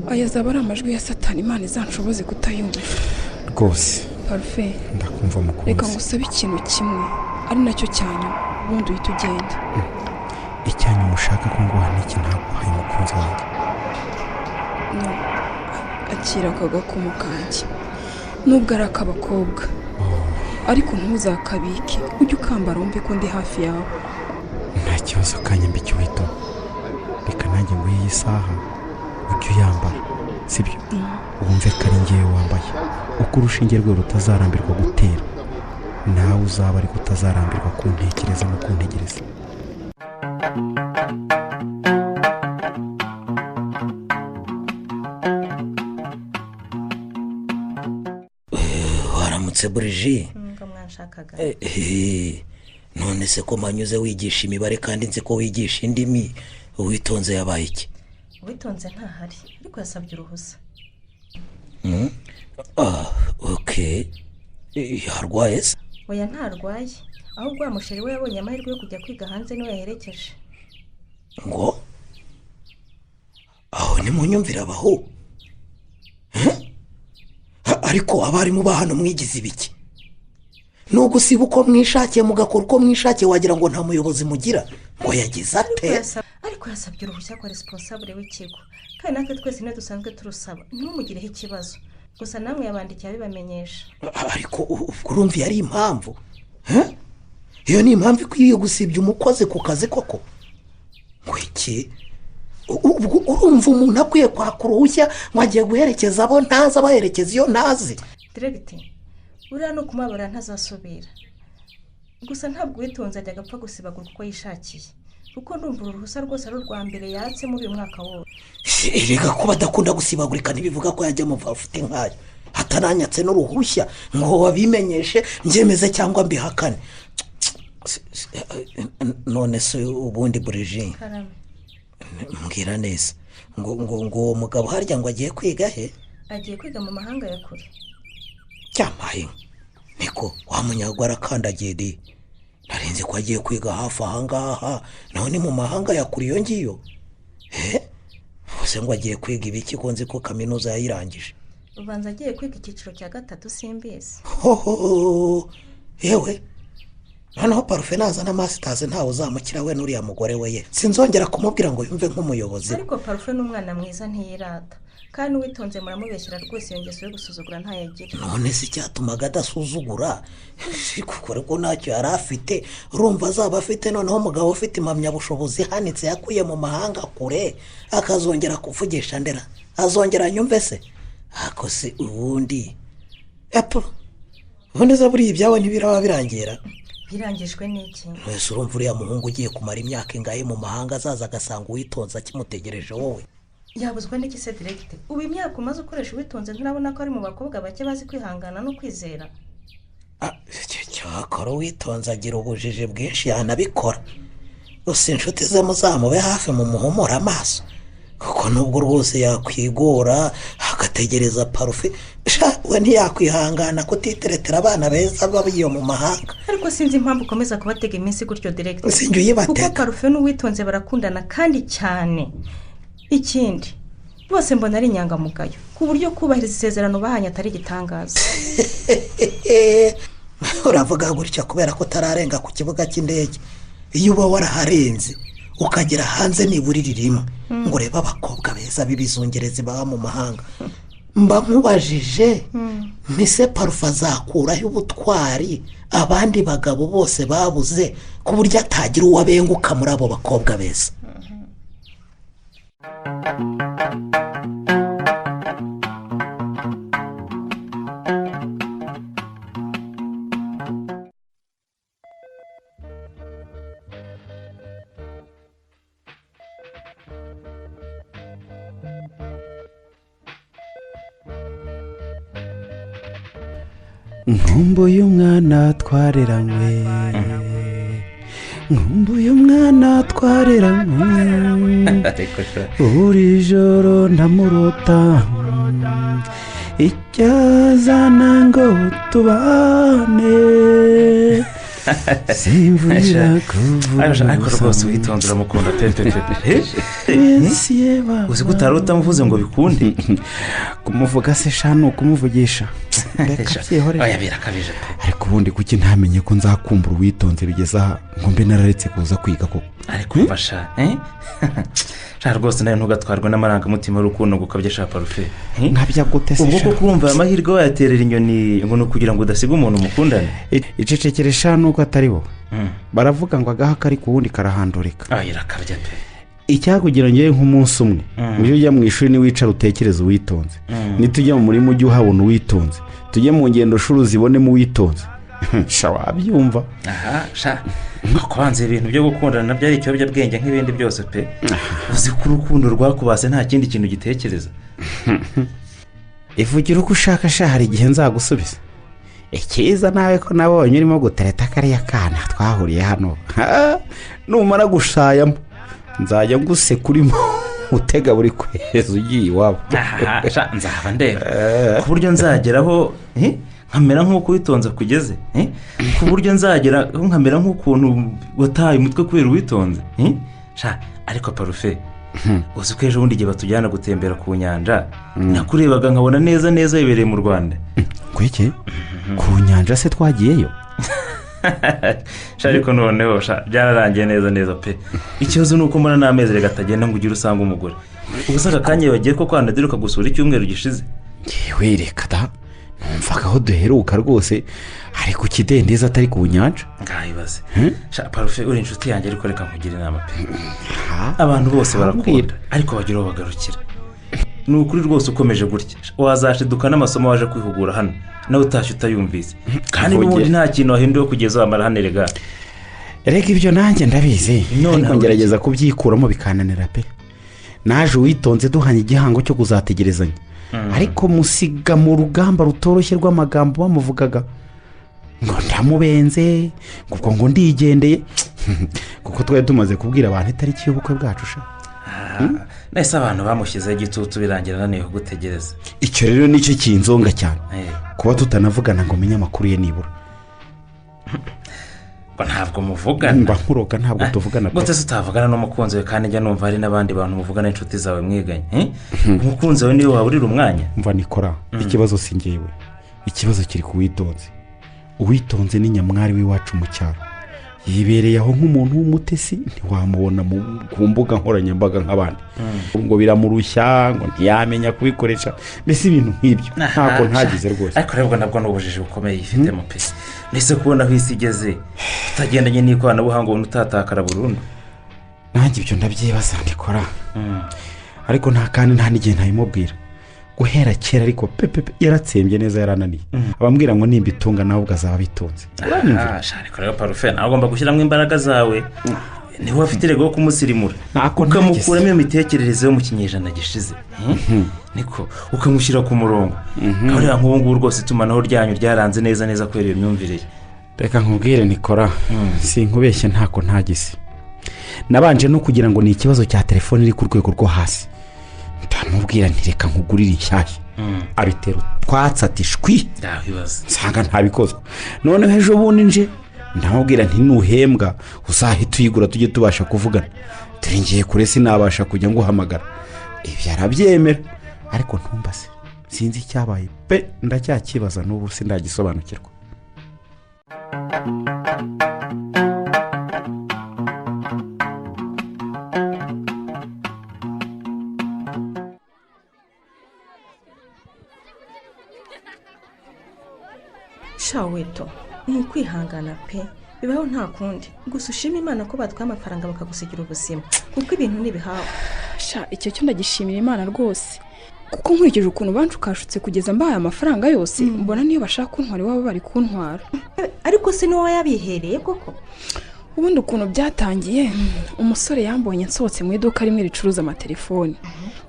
Aya zaba ari amajwi ya Satani Imana izanshoboze kutayumva. Rwose Parufe, ndakumva mukunzi. reka ngusabe ikintu kimwe ari nacyo cyanyu ubundi uhita ugenda. Icyanyu mushaka ko nguha n'iki ntaguhaye umukunzi wanjye. No, akira aka gakomo kanjye nubwo ari ak'abakobwa ariko ntuzakabike ujye ukambara wumve ko ndi hafi yawe. Nta kibazo kanyambike Wito, reka nanjye nguhe iyi saha ujye uyambara sibyo? Wumve ko ari ngewe wambaye uko urushinge rwe rutazarambirwa gutera nawe uzaba ariko utazarambirwa kuntekereza no kuntegereza. Waramutse Buriji? Ngo mwanshakaga. None se ko manyuze wigisha imibare kandi nzi ko wigisha indimi Witonze yabaye iki? Witonze ntahari ariko yasabye uruhusa. Okay. Yarwaye se? Oya ntarwaye ahubwo amusheri we yabonye amahirwe yo kujya kwiga hanze niwe yaherekeje. Ngo aho ni mu nyumvira abaho ariko abarimu ba hano mwigize ibiki? Nuko usiba uko mwishakiye mugakora uko mwishakiye wagira ngo nta muyobozi mugira ngo yagize ate? Ariko yasabye uruhushya kwa responsable w'ikigo kandi natwe twese ne dusanzwe turusaba ntumugireho ikibazo gusa namwe yabandikiye abibamenyesha. Ariko urumva yari impamvu iyo ni impamvu ikwiye gusibya umukozi ku kazi koko ngo iki? Urumva umuntu akwiye kwaka uruhushya ngo agiye guherekeza abo ntazi abaherekeza iyo ntazi? Diregiti uriya no kumabara ntazasubira gusa ntabwo Witonze ajya agapfa gusibagura uko yishakiye kuko ndumva uruhusa rwose ari urwa mbere yatse muri uyu mwaka wose. Reka ko badakunda gusibagurika ntibivuga ko yajya mu afite nkayo hatananyatse n'uruhushya ngo wabimenyeshe mbyemeze cyangwa mbihakane. None se ubundi Buriji mbwira neza ngo uwo mugabo harya ngo agiye kwiga he? Agiye kwiga mu mahanga ya kure. Cyamaye niko wa munyagwara kandagiye narenze ko agiye kwiga hafi ahangaha naho ni mu mahanga ya kure iyo ngiyo. Bose ngo agiye kwiga ibiki ko nzi ko kaminuza yayirangije? Ubanza agiye kwiga icyiciro cya 3 simbizi. Yewe noneho Parufe naza na masters ntawe uzamukira we n'uriya mugore we ye sinzongera kumubwira ngo yumve nk'umuyobozi. Ariko Parufe n'umwana mwiza ntiyirata kandi Witonze muramubeshyira rwose iyo ngeso yo gusuzugura ntayagira. None se cyatumaga adasuzugura kuko ko ntacyo yari afite urumva azaba afite noneho umugabo ufite impamyabushobozi hanitse yakuye mu mahanga kure akazongera kuvugisha ndera azongera nyumve se ako se ubundi epo ubundi za buriya ibyawe ntibiraba birangira birangijwe n'iki wese urumva uriya muhungu ugiye kumara imyaka ingahe mu mahanga azaza agasanga uwitonze akimutegereje wowe yabuzwa n'iki se diregite ubu imyaka umaze ukoresha uwitonze nturabona ko ari mu bakobwa bake bazi kwihangana no kwizera cyakora uwitonze agira ubujiji bwinshi yanabikora gusa inshuti ze muzamube hafi mu muhumura amaso kuko nubwo rwose yakwigora agategereza parufe we ntiyakwihangana kutiteretera abana beza babiyo mu mahanga ariko sinzi impamvu ukomeza kubatega iminsi gutyo diregite sinjye uyibatega kuko parufe n'uwitonze barakundana kandi cyane ikindi bose mbona ari inyangamugayo ku buryo kubahiriza isezerano bahanye atari igitangaza uravuga gutya kubera ko utararenga ku kibuga cy'indege iyo uba waraharenze ukagera hanze niburiri rimwe ngo urebe abakobwa beza b'ibizungerezi baba mu mahanga mba nkubajije mise parufe azakuraho ubutwari abandi bagabo bose babuze ku buryo atagira uwo abenguka muri abo bakobwa beza nkumbuye umwana twareranywe nkumbuye umwana twareranywe buri joro ndamurota icyazana ngo tubane simvurira kuvuga ariko rwose witonze uramukunda pepe uzi ko utari utamuvuze ngo bikunde kumuvuga se shano ukumuvugisha oya birakabije ariko ubundi kuki ntamenye ko nzakumbura uwitonze bigeze aha ngo mbe nararetse kuza kwiga koko ariko mfasha shaka rwose nawe ntugatwarwe n'amarangamutima y'urukundo ngo ukabye shaka parufe nkabya gute se ubwo ko kurumva aya mahirwe wayaterera inyoni ngo ni ukugira ngo udasiga umuntu mukundane icecekere shano uko atari bo baravuga ngo agaha kari ku wundi karahandurika irakabya pe icyakugira ngewe nk'umunsi umwe ujye ujya mu ishuri niwicara utekereze uwitonze nitujya mu murima ujye uhabona uwitonze tujye mu ngendo shuri uzibonemo uwitonze sha wabyumva kubanza ibintu byo gukundana nabyo ari ikiyobyabwenge nk'ibindi byose pe uzi ko urukundo rwakubase nta kindi kintu gitekereza ivugira uko ushaka sha hari igihe nzagusubiza icyiza nawe ko nabonye urimo gutereta kariya kana twahuriye hano numara gushayamo nzajya ngusekurimo utega buri kwezi ugiye iwabo nzaba ndeba ku buryo nzageraho nkamera nk'uko witonze kugeze ku buryo nzagera nkamera nk'ukuntu wataye umutwe kubera uwitonze ariko parufe uzi ko ejo bundi igihe batujyana gutembera ku nyanja nakurebaga nkabona neza neza wibereye mu Rwanda kwiki ku nyanja se twagiyeyo ariko noneho byararangiye neza neza pe ikibazo ni uko mbona n'amezi reka atagenda ngo ugire usanga umugore ubusa aka kanya bagiye ko kwanadira ukagusura icyumweru gishize yewe reka da numvaga aho duheruka rwose ari ku kidendezi atari ku nyanja ngayibaze parufe uri inshuti yanjye ariko reka nkugire inama pe abantu bose barakunda ariko bagira uwo bagarukira ni ukuri rwose ukomeje gutya wazashiduka n'amasomo waje kwihugura hano nawe utashye utayumvise kandi n'ubundi nta kintu wahinduye kugeza wamara hano rega ibyo nanjye ndabizi ariko ngerageza kubyikuramo bikananira pe naje uwitonze duhanye igihango cyo kuzategerezanya ariko musiga mu rugamba rutoroshye rw'amagambo bamuvugaga ngo ndamubenze ngo ndigendeye kuko twari tumaze kubwira abantu itariki y'ubukwe bwacu nese abantu bamushyizeho igitutu birangira ananiwe kugutegereza icyo rero nicyo kinzonga cyane kuba tutanavugana ngo menye amakuru ye nibura ngo ntabwo muvugana mba nkuroga ntabwo tuvugana gute se utavugana n'umukunzi we kandi njya numva hari n'abandi bantu muvugana inshuti zawe mwiganye umukunzi we niwe waburira umwanya mva nikora ikibazo si ngewe ikibazo kiri ku witonze uwitonze ni nyamwari w'iwacu mu cyaro yibereye aho nk'umuntu w'umutesi ntiwamubona ku mbuga nkoranyambaga nk'abandi ngo biramurushya ngo ntiyamenya kubikoresha mbese ibintu nk'ibyo ntabwo ntagize rwose ariko rero nabwo ni ubujiji bukomeye yifitemo pe nese kubona aho isi igeze utagendanye n'ikoranabuhanga ubona utatakara burundu nanjye ibyo ndabyibaza ndikora ariko nta kandi nta n'igihe ntayimubwira uhera kera ariko pepe yaratsembye neza yarananiye abambwira ngo nimba itunga nawe ubwo azaba bitunze ariko rero parufe nawe ugomba gushyiramo imbaraga zawe niba wafite irego yo kumusirimura ukamukuramo iyo mitekerereze yo mu kinyejana gishize niko ukamushyira ku murongo kandi nk'ubu ngubu rwose itumanaho ryanyu ryaranze neza neza kubera iyo myumvire ye. reka nkubwire nikora sinkubeshye ntako ntagise nabanje no kugira ngo ni ikibazo cya telefone iri ku rwego rwo hasi ndamubwira nti reka nkugurire inshyashya abitera twatsatishwi nsanga ntabikozwe noneho ejo bundi nje ndamubwira nti nuhembwa uzahita uyigura tujye tubasha kuvugana turi ngiye kure sinabasha kujya nguhamagara ibyo arabyemera ariko ntumbaze sinzi icyabaye pe ndacyakibaza n'ubu sindagisobanukirwa. shaweto ni ukwihangana pe bibaho nta kundi gusa ushima imana ko batwaye amafaranga bakagusigira ubuzima kuko ibintu ntibihawe. Icyo cyo ndagishimira imana rwose kuko nkurikije ukuntu banshukashutse kugeza mbaye amafaranga yose mbona niyo bashaka kuntwara iwabo bari kuntwara. Ariko se niwe yabihereye koko? Ubundi ukuntu byatangiye umusore yambonye nsohotse mu iduka rimwe ricuruza amatelefoni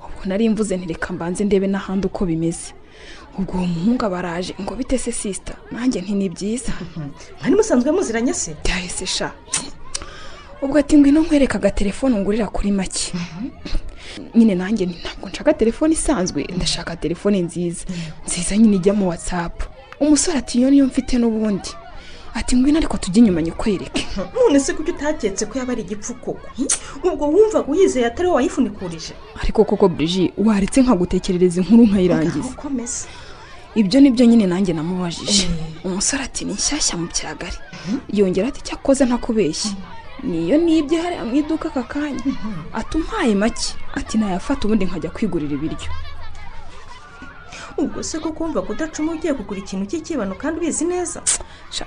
ubwo nari mvuze nti reka mbanze ndebe n'ahandi uko bimeze. Ubwo umuhungu baraje ngo bite se sister nanjye nti ni byiza mwari musanzwe muziranye se? Byahise sha ubwo ati ngwino nkwereka agatelefoni ngurira kuri make. Nyine nanjye ntabwo nshaka telefoni isanzwe ndashaka telefoni nziza nyine ijya mu WhatsApp. Umusore ati iyo niyo mfite n'ubundi ati ngwino ariko tujye inyuma nyikwereke. None se kuko utaketse ko yaba ari igipfuko ubwo wumva uyizeye atari wowe wayifunikurije? Ariko koko Brigitte waretse nkagutekerereza inkuru nkayirangiza. Ibyo nibyo nyine nanjye namubajije. Umusore ati ni nshyashya mu cyagari yongera ati cyakoze ntakubeshye niyo nibye hari mu iduka kakanya atumpaye make ati nayafata ubundi nkajya kwigurira ibiryo. Ubwo se ko kumva kudacuma ugiye kugura ikintu cy'ikibano kandi ubizi neza?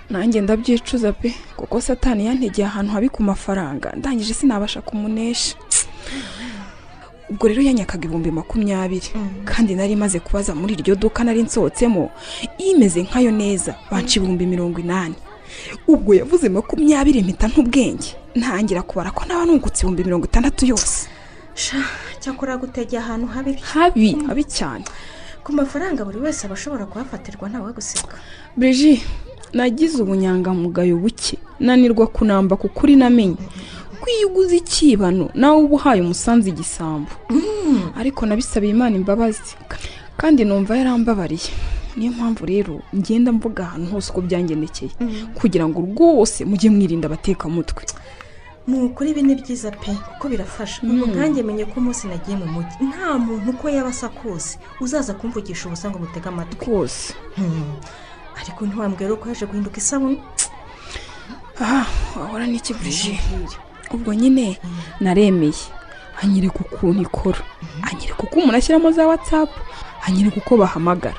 Nanjye ndabyicuza pe kuko satani yantegeye ahantu habi ku mafaranga ndangije sinabasha kumunesha. Ubwo rero yanyakaga 20,000 kandi nari maze kubaza muri iryo duka nari nsohotsemo imeze nkayo neza banci 80,000. Ubwo yavuze 20 mpita ntubwenge ntangira kubara ko naba nungutse 60,000 yose. Cyakora gutegeye ahantu habi cyane ku mafaranga buri wese abashobora kuhafatirwa ntawe guseka. Brigitte nagize ubunyangamugayo buke nanirwa kunamba kukuri namenye kwiyuguza ikibano nawe ubuhaye umusanze igisambo. Ariko nabisabiye Imana imbabazi kandi numva yarambabariye. Niyo mpamvu rero ngenda mvuga ahantu hose uko byangendekeye kugira ngo rwose mujye mwirinda abateka mutwe. Nukuri ibi ni byiza pe kuko birafasha. Nkanjye menye ko umunsi nagiye mu mujyi nta muntu uko yabasa kose uzaza kumvugisha ubusa ngo mutega amatwi kose. Ariko ntiwambwira ko yaje guhinduka isabune. Wahora n'iki Brigitte? Ubwo nyine naremeye anyereka ukuntu ikora anyereka uko umuntu ashyiramo za WhatsApp anyereka uko bahamagara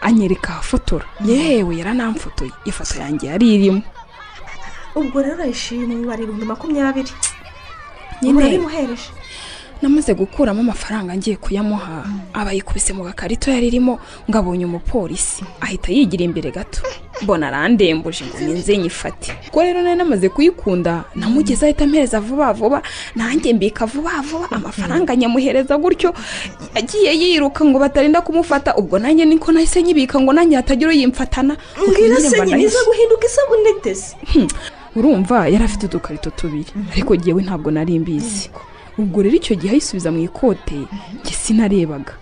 anyereka fotora yewe yaranamfotoye ifoto yanjye yari irimo. Ubwo rero yishimye bari 20,000 nyine bimuhereje. Namaze gukuramo amafaranga ngiye kuyamuha abayikubise mu gakarito yari irimo ngabonye umupolisi ahita yigira imbere gato mbona arandembuje ngo ninze nyifate. Ko rero nari namaze kuyikunda namugeza ahita ampereza vuba nanjye mbika vuba amafaranga nyamuhereza gutyo agiye yiruka ngo batarinda kumufata. Ubwo nanjye niko nahise nyibika ngo nanjye hatagira uyimfatana. Ngira se niza guhinduka isabune tese. Urumva yarafite udukarito tubiri ariko giyewe ntabwo nari mbizi. Ubwo rero icyo gihe ayisubiza mu ikote sinarebaga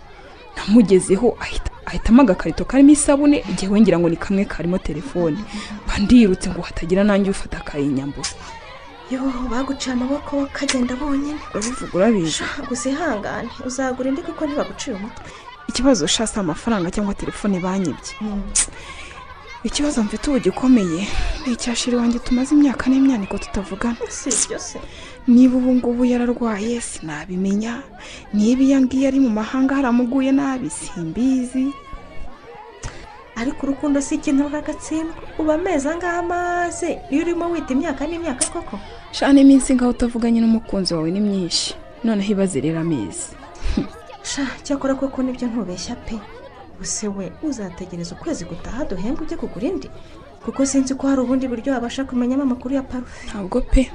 namugezeho ahitamo agakarito karimo isabune igihe wengira ngo ni kamwe karimo telefone bandirutse ngo hatagira nanjye ufata akayinyambura. Baguciye amaboko bakagenda bonyine ubivuga urabizi. Gusa ihangane uzagura indi kuko ntibaguciye umutwe. Ikibazo shasa amafaranga cyangwa telefone banyibye. Ikibazo mfite ubu gikomeye ni icyashiri wanjye tumaze imyaka n'imyaniko tutavugana. Sibyo se niba ubu ngubu yararwaye sinabimenya niba yangiye ari mu mahanga haramuguye nabi simbizi. Ariko urukundo si ikintu ragatsindwa uba amezi angahe amaze iyo urimo wita imyaka n'imyaka koko. Shana iminsi ngaho utavuganye n'umukunzi wawe ni myinshi noneho ibaze rero amezi. cyakora koko nibyo ntubeshya pe. Ubuse we uzategereza ukwezi gutaha duhemba ujye kugura indi, kuko sinzi ko hari ubundi buryo wabasha kumenyamo amakuru ya parufe. ntabwo pe,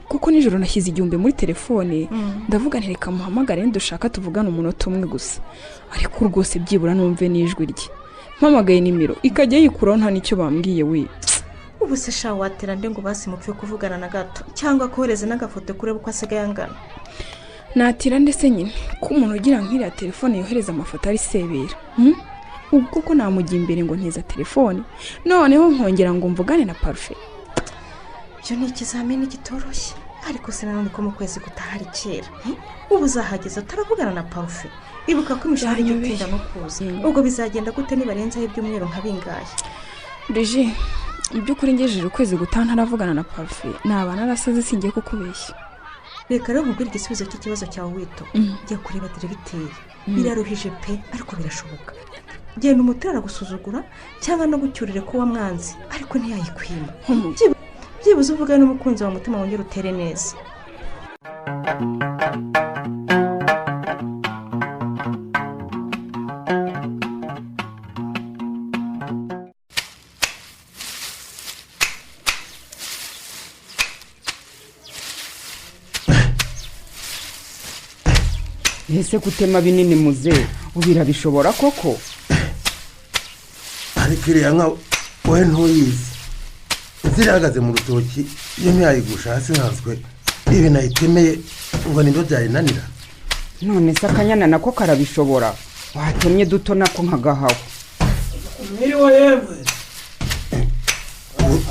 kuko nijoro nashyize igihumbi muri telefone, ndavuga ntireka muhamagare nidushaka tuvugane umunota umwe gusa, ariko rwose byibura numve n'ijwi rye. mpamagaye nimero ikajya yikuraho nta n'icyo bambwiye we. Ubuse sha watera nde ngo basi mupfe kuvugana na gato, cyangwa kohereza n'agafoto kureba uko asigaye angana. natira ndetse nyine ko umuntu ugira nk'iriya telefone yohereza amafoto ari sebera. ubwo koko namujya imbere ngo nteza telefone noneho nkongera ngo mvugane na parufe. Ibyo ni ikizamini kitoroshye, ariko sinanone ko mu kwezi gutaha ari kera. Ubu uzahageza utaravugana na parufe. Ibuka ko imishahara igitinda no kuza, ubwo bizagenda gute nibarenzaho ibyumweru nka bingahe? Regi, iby'ukuri ngejeje ukwezi gutaha ntaravugana na parufe, naba narasaze singiye kukubeshya. Reka rero nkubwire igisubizo cy'ikibazo cyawe wito. Jya kureba diregiteri, biraruhije pe ariko birashoboka. Genda umutera aragusuzugura cyangwa no gucyurire ko wamwanzi, ariko ntiyayikwima. Byibuze uvugane n'umukunzi wa mutima wongera utere neza. ese gutema binini muze ubira bishobora koko? ariko iriya nka wowe ntuyizi, zirahagaze mu rutoki iyo ntiyayigusha hasi nkanswe ibi nayitemeye ngo nibyo byayinanira. none se akanyana nako karabishobora? watemye duto nako nkagahawe. mwiriwe yemwe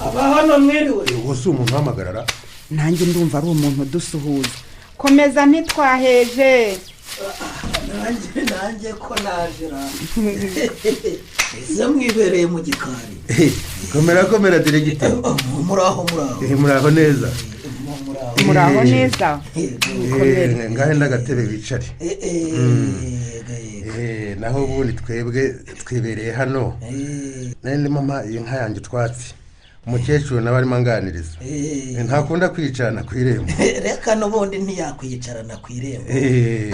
aba hano mwiriwe. uwo si umuntu uhamagarara? nanjye ndumva ari umuntu dusuhuza. komeza ntitwaheje. nanjye ko najera ese mwibereye mu gikari. komera diregiteri. muraho neza. muraho neza. ngahe n'agatebe bicare. naho ubundi twebwe twibereye hano, nari mama iyi nka yanjye utwatsi, umukecuru nawe arimo anganiriza. ntakunda kwicarana ku irembo. reka n'ubundi ntiyakwicarana ku irembo,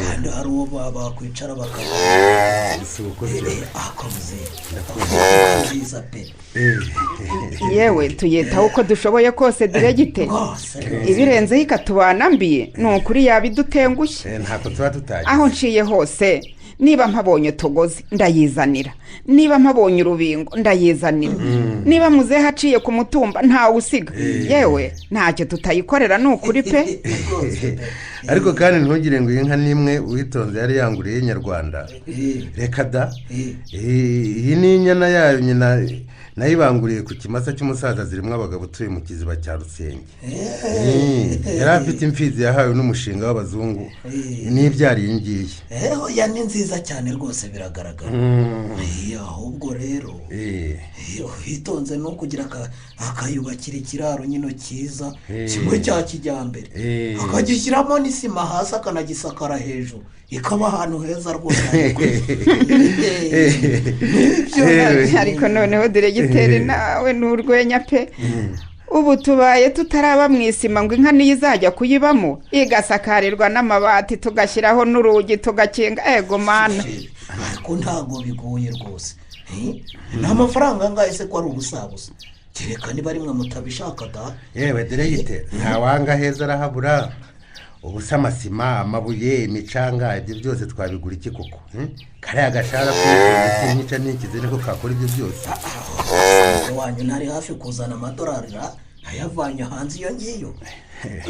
kandi hari uwo bakwicara bakaba akoze nziza pe. yewe tuyitaho uko dushoboye kose diregiteri, ibirenzeho ikatubana mbiye ni ukuri yabidutengushye. ntako tuba tutagize. aho nciye hose niba mpabonye togozi ndayizanira, niba mpabonye urubingo ndayizanira, niba muzehe haciye ku mutumba ntawe usiga. yewe ntacyo tutayikorera ni ukuri pe. ariko kandi ntugire ngo iyi nka n'imwe witonze yari yanguriye Nyarwanda. reka da, iyi ni inyana yayo nyina nayibanguriye ku kimasa cy'umusaza zirimo abagabo utuye mu kiziba cya Rusenge. yari afite imfizi yahawe n'umushinga w'abazungu n'ibyari iyi ngiyi. ya ni nziza cyane rwose biragaragara. ahubwo rero hitonze no kugira akayubakira ikiraro nyino cyiza kimwe cya kijyambere, akagishyiramo n'isima hasi akanagisakara hejuru, ikaba ahantu heza rwose. ariko noneho diregiteri nawe ni urwenya pe. ubu tubaye tutaraba mu isima ngo inka niyo izajya kuyibamo, igasakarirwa n'amabati tugashyiraho n'urugi tugakinga. ego mana, ariko ntabwo bigoye rwose. nta mafaranga angahe se ko ari ubusabusa, kereka niba rimwe mutabishaka da. yewe diregiteri, ntawanga heza arahabura. ubusa amasima, amabuye, imicanga, ibyo byose twabigura iki koko? kariya gashara k'ubusa nica n'ikize niko kakora ibyo byose. wanyu ntari hafi kuzana amadolari ayavanye hanze iyo ngiyo,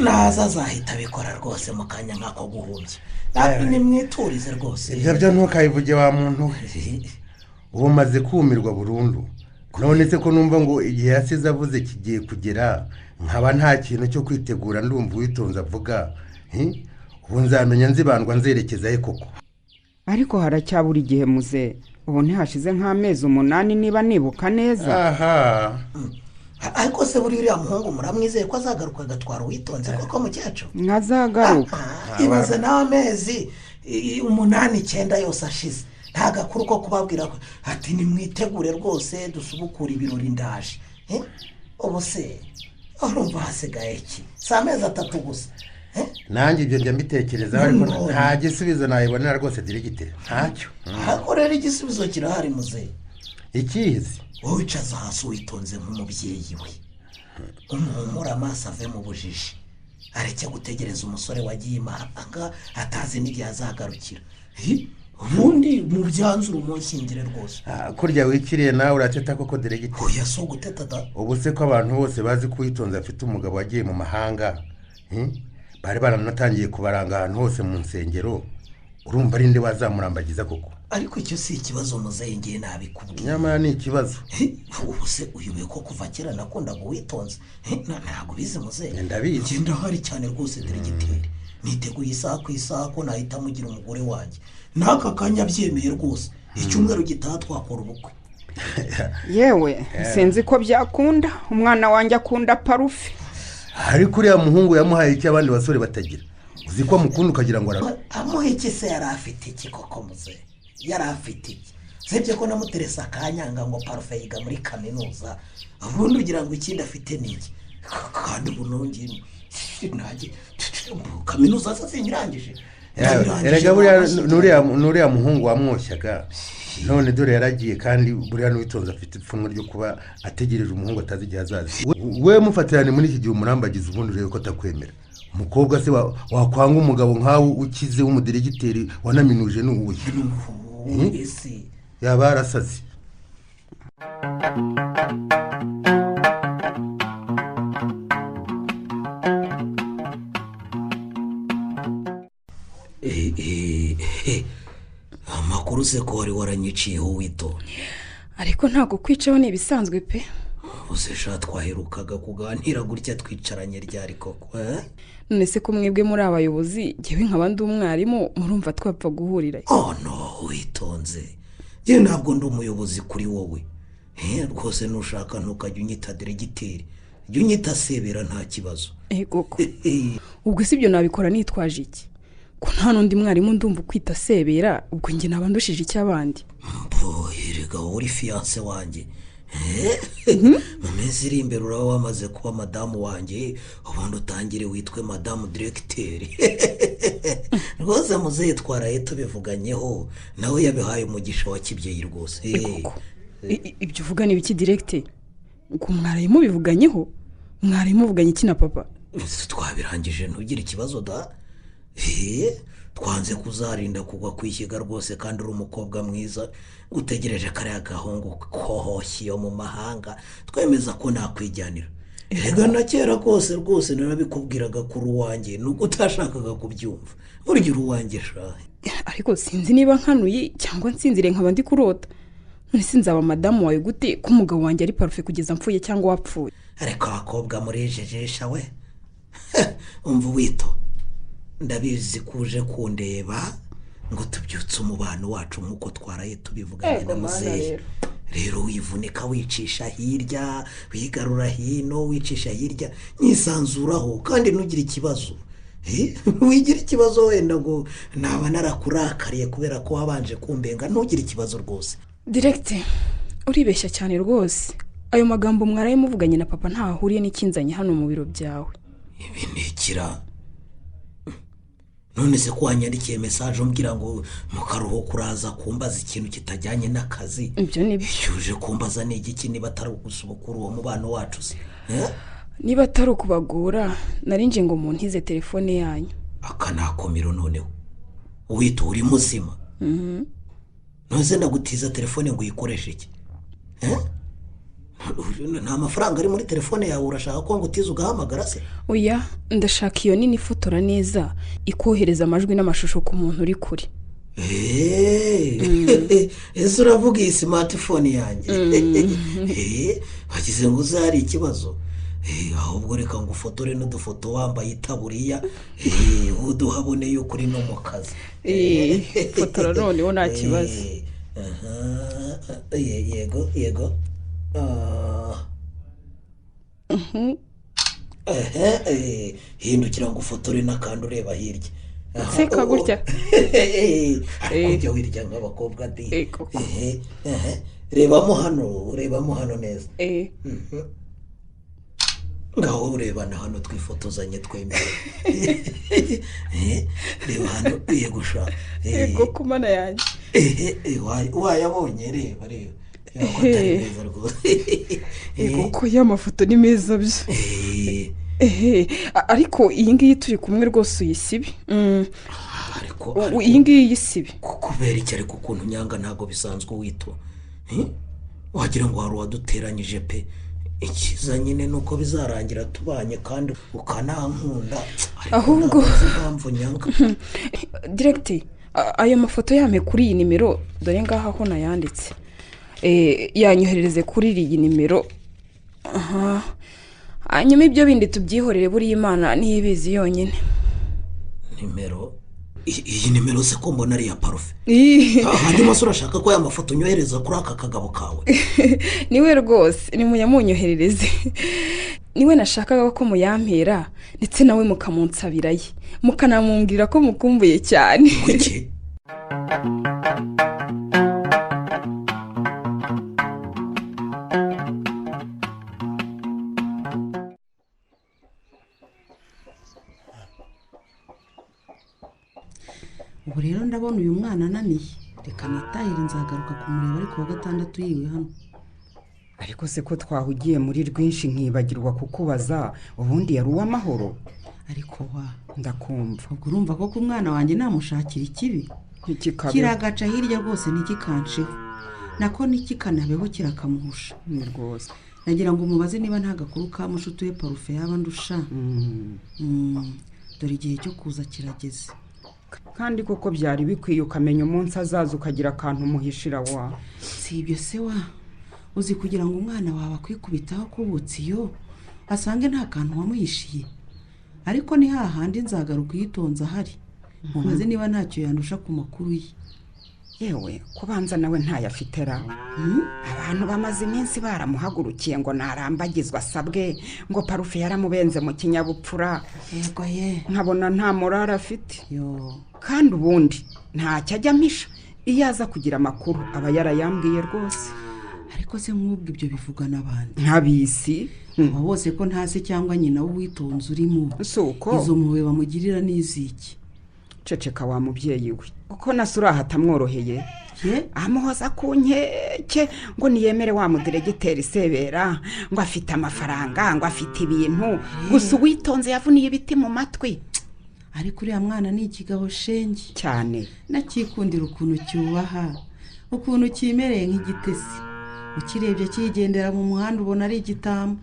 naza azahita abikora rwose mu kanya nk'ako guhumbya. nimwiturize rwose. ibyo byo ntukabivuge wa muntu we, ubu maze kumirwa burundu. none se ko numva ngo igihe yasize avuze kigiye kugera, nkaba nta kintu cyo kwitegura ndumva witonze avuga. ubu nzamenya nzibandwa nzerekezayo koko. ariko haracyabura igihe muze. ubu ntihashize nk'amezi 8 niba nibuka neza. aha, ariko se buri uriya muhungu muramwizeye ko azagaruka agatwara uwitonze koko mukecuru? nkazagaruka. ibaze n'amezi 8-9 yose ashize, nta gakuru ko kubabwira ati nimwitegure rwose dusubukura ibirori ndaje. ubu se urumva hasigaye iki? si amezi 3 gusa. nanjye ibyo njya mbitekerezaho ariko nta gisubizo nayibonera rwose diregiteri ntacyo. ariko rero igisubizo kirahari muzehe. ikizi wowe wicaza hasi witonze nk'umubyeyi we, umuhumura amaso ave mu bujiji, areke gutegereza umusore wagiye imahanga atazi n'igihe azagarukira. ubundi mu byanzura umunshyingire rwose. kurya wikiriye nawe urateta koko diregiteri? oya si uguteta da. ubu se ko abantu bose bazi ko Uwitonze afite umugabo wagiye mu mahanga, bari baranatangiye kubaranga ahantu hose mu nsengero, urumva ari nde wazamurambagiza koko? ariko icyo si ikibazo muzehe, ngiye nabikubwiye. nyamara ni ikibazo. ubu se uyobewe ko kuva kera nakundaga Uwitonze? ntabwo bizi muzehe? ndabizi. ngenda hari cyane rwose diregiteri, niteguye isaha ku isaha ko nahita mugira umugore wanjye. n'aka kanya byemeye rwose, icyumweru gitaha twakora ubukwe. yewe sinzi ko byakunda, umwana wanjye akunda parufe. ariko uriya muhungu yamuhaye icyo abandi basore batagira, uzi ko amukunda ukagira ngo amuhe iki se? yari afite iki koko muzehe? yari afite iki? usibye ko namuteresa akanyanga ngo parufe yiga muri kaminuza, ubundi ugira ngo ikindi afite ni iki? kandi ubu nongeye nanjye kaminuza se sinyirangije. erega n'uriya muhungu wamwoshyaga none dore yaragiye, kandi buriya n'Uwitonze afite ipfunwe ryo kuba ategereje umuhungu atazi igihe azaza. we mufatirane muri iki gihe umurambagiza, ubundi urebe ko atakwemera. umukobwa se wakwanga umugabo nkawe ukize w'umudiregiteri wanaminuje n'uwuye? yaba yarasaze. amakuru se ko wari waranyiciyeho Wito? ariko ntabwo kwicaho ni ibisanzwe pe. usesha twaherukaga kuganira gutya twicaranye ryari koko? none se ko mwebwe muri abayobozi, ngewe nkaba ndi umwarimu, murumva twapfa guhurira? no Witonze, njye ntabwo ndi umuyobozi kuri wowe rwose. nushaka ntukajya unyita diregiteri, jya unyita Sebera nta kibazo. koko ubwo si ibyo nabikora nitwaje iki? ko nta n'undi mwarimu ndumva ukwita Sebera, ubwo njye naba ndushije icy'abandi. erega uri fiyanse wanjye, mu minsi iri imbere uraba wamaze kuba madamu wanjye, ubundi utangire witwe madamu diregiteri. rwose muzehe twaraye tubivuganyeho, nawe yabihaye umugisha wa kibyeyi rwose. ibyo uvuga ni ibiki diregiteri? ngo mwarimu bivuganyeho? mwarimu uvuganye iki na papa? twabirangije ntugire ikibazo da. twanze kuzarinda kugwa kwishyiga rwose, kandi uri umukobwa mwiza utegereje kariya gahungu kohoshye yo mu mahanga, twemeza ko nakwijyanira. rega na kera kose rwose narabikubwiraga kuri uwanjye, nubwo utashakaga kubyumva. burya uri uwanjye shahe. ariko sinzi niba nkanuye cyangwa nsinzire nkaba ndi kurota. none sinzaba madamu wawe gute ko umugabo wanjye ari parufe kugeza mpfuye cyangwa wapfuye? ariko abakobwa murejejesha we. umva Wito, ndabizi kuje kundeba ngo tubyutse umubano wacu nk'uko twaraye tubivuganye na muzehe. rero wivunika wicisha hirya, wigarura hino, wicisha hirya, nyisanzuraho kandi ntugire ikibazo. wigira ikibazo wenda ngo naba narakurakariye kubera ko wabanje kumbenga, ntugire ikibazo rwose. diregiteri uribeshya cyane rwose. ayo magambo mwaraye muvuganye na papa ntaho ahuriye n'ikinzanye hano mu biro byawe. ibi ni ikira. none se ko wanyandikiye mesaje umbwira ngo mu karuhuko uraza kumbaza ikintu kitajyanye n'akazi? ibyo ni byo. uje kumbaza ni igiki niba atari ugusubukura uwo mubano wacu se? niba atari ukubagura narinje ngo muntize telefone yanyu. aka nakomero noneho Wito uri muzima? none ndagutiza telefone ngo uyikoreshe iki? nta mafaranga ari muri telefone yawe, urashaka ko ngutiza ugahamagara se? oya, ndashaka iyo nini ifotora neza, ikohereza amajwi n'amashusho ku muntu uri kure. ese uravuga iyi simatifone yanjye? wagize ngo uze hari ikibazo? ahubwo reka ngo ufotore n'udufoto wambaye itaburiya, uduhabone yuko uri no mu kazi. fotora noneho nta kibazo. yego hindukira ngo ufotore n'akantu ureba hirya. seka gutya. ujya wirya nk'abakobwa di. rebamo hano neza. ngaho urebana hano twifotozanye twembi reba hano yego sha yego ku mana yanjye wayabonye reba ko atari meza rwose yego ko ya mafoto ni meza byo ariko iyi ngiyi turi kumwe rwose uyisibe ariko iyi ngiyi yisibe kubera iki ariko ukuntu nyanga ntabwo bisanzwe wito wagira ngo hari uwaduteranyije pe ikiza nyine ni uko bizarangira tubanye kandi ukanankunda ahubwo impamvu nyanga diregiti ayo mafoto yame kuri iyi nimero dore ngaho aho nayanditse yanyoherereze kuri iyi nimero hanyuma ibyo bindi tubyihorere buriya Imana niyo ibizi yonyine. Nimero iyi nimero se ko mbona ari iya parufe hanyuma se urashaka ko aya mafoto unyohereza kuri aka kagabo kawe? Niwe rwose ni muyamunyoherereze, niwe nashakaga ko muyampera ndetse nawe mukamunsabiraye mukanamubwira ko mukumbuye cyane. Kuki? ubu rero ndabona uyu mwana ananiye, reka nitahire nzagaruka kumureba ariko wa gatandatu yiwe hano. ariko se ko twahugiye muri rwinshi nkibagirwa kukubaza ubundi yari uw'amahoro? Ariko wa ndakumva, ubwo urumva ko ku mwana wanjye namushakira ikibi kiragaca hirya rwose ntikikansheho nako nikikanabeho kirakamuhusha. ni rwose nagira ngo umubaze niba nta gakuru kamushutuye parufe yaba ndusha. dore igihe cyo kuza kirageze, kandi koko byari bikwiye ukamenya umunsi azaza ukagira akantu umuhishira. wa si ibyo se wa uzi kugira ngo umwana wawe akwikubitaho kubutse iyo asange nta kantu wamuhishiye, ariko ni hahandi nzagaruka uyitonze ahari mubaze niba ntacyo yandusha ku makuru ye. yewe kubanza nawe ntayafitera. abantu bamaze iminsi baramuhagurukiye ngo narambagizwa asabwe ngo parufe yaramubenze mu kinyabupfura. yego ye nkabona nta morara afite kandi ubundi ntacyo ajya ampisha, iyo aza kugira amakuru aba yarayambwiye rwose. ariko se nk'ubwo ibyo bivuga n'abandi nk'abisi aba bose ko ntase cyangwa nyina w'uwitonze urimo suko izo muwe bamugirira n'iziki. ceceka wa mubyeyi we uko nasuraha atamworoheye amuhoza ku nkeke ngo niyemere wa mudiregiteri Sebera ngo afite amafaranga ngo afite ibintu gusa uwitonze yavuniye ibiti mu matwi. ariko uriya mwana ni ikigabo shenge cyane, nakikundira ukuntu cyubaha, ukuntu kimereye nk'igitesi, ukirebye kigendera mu muhanda ubona ari igitamba.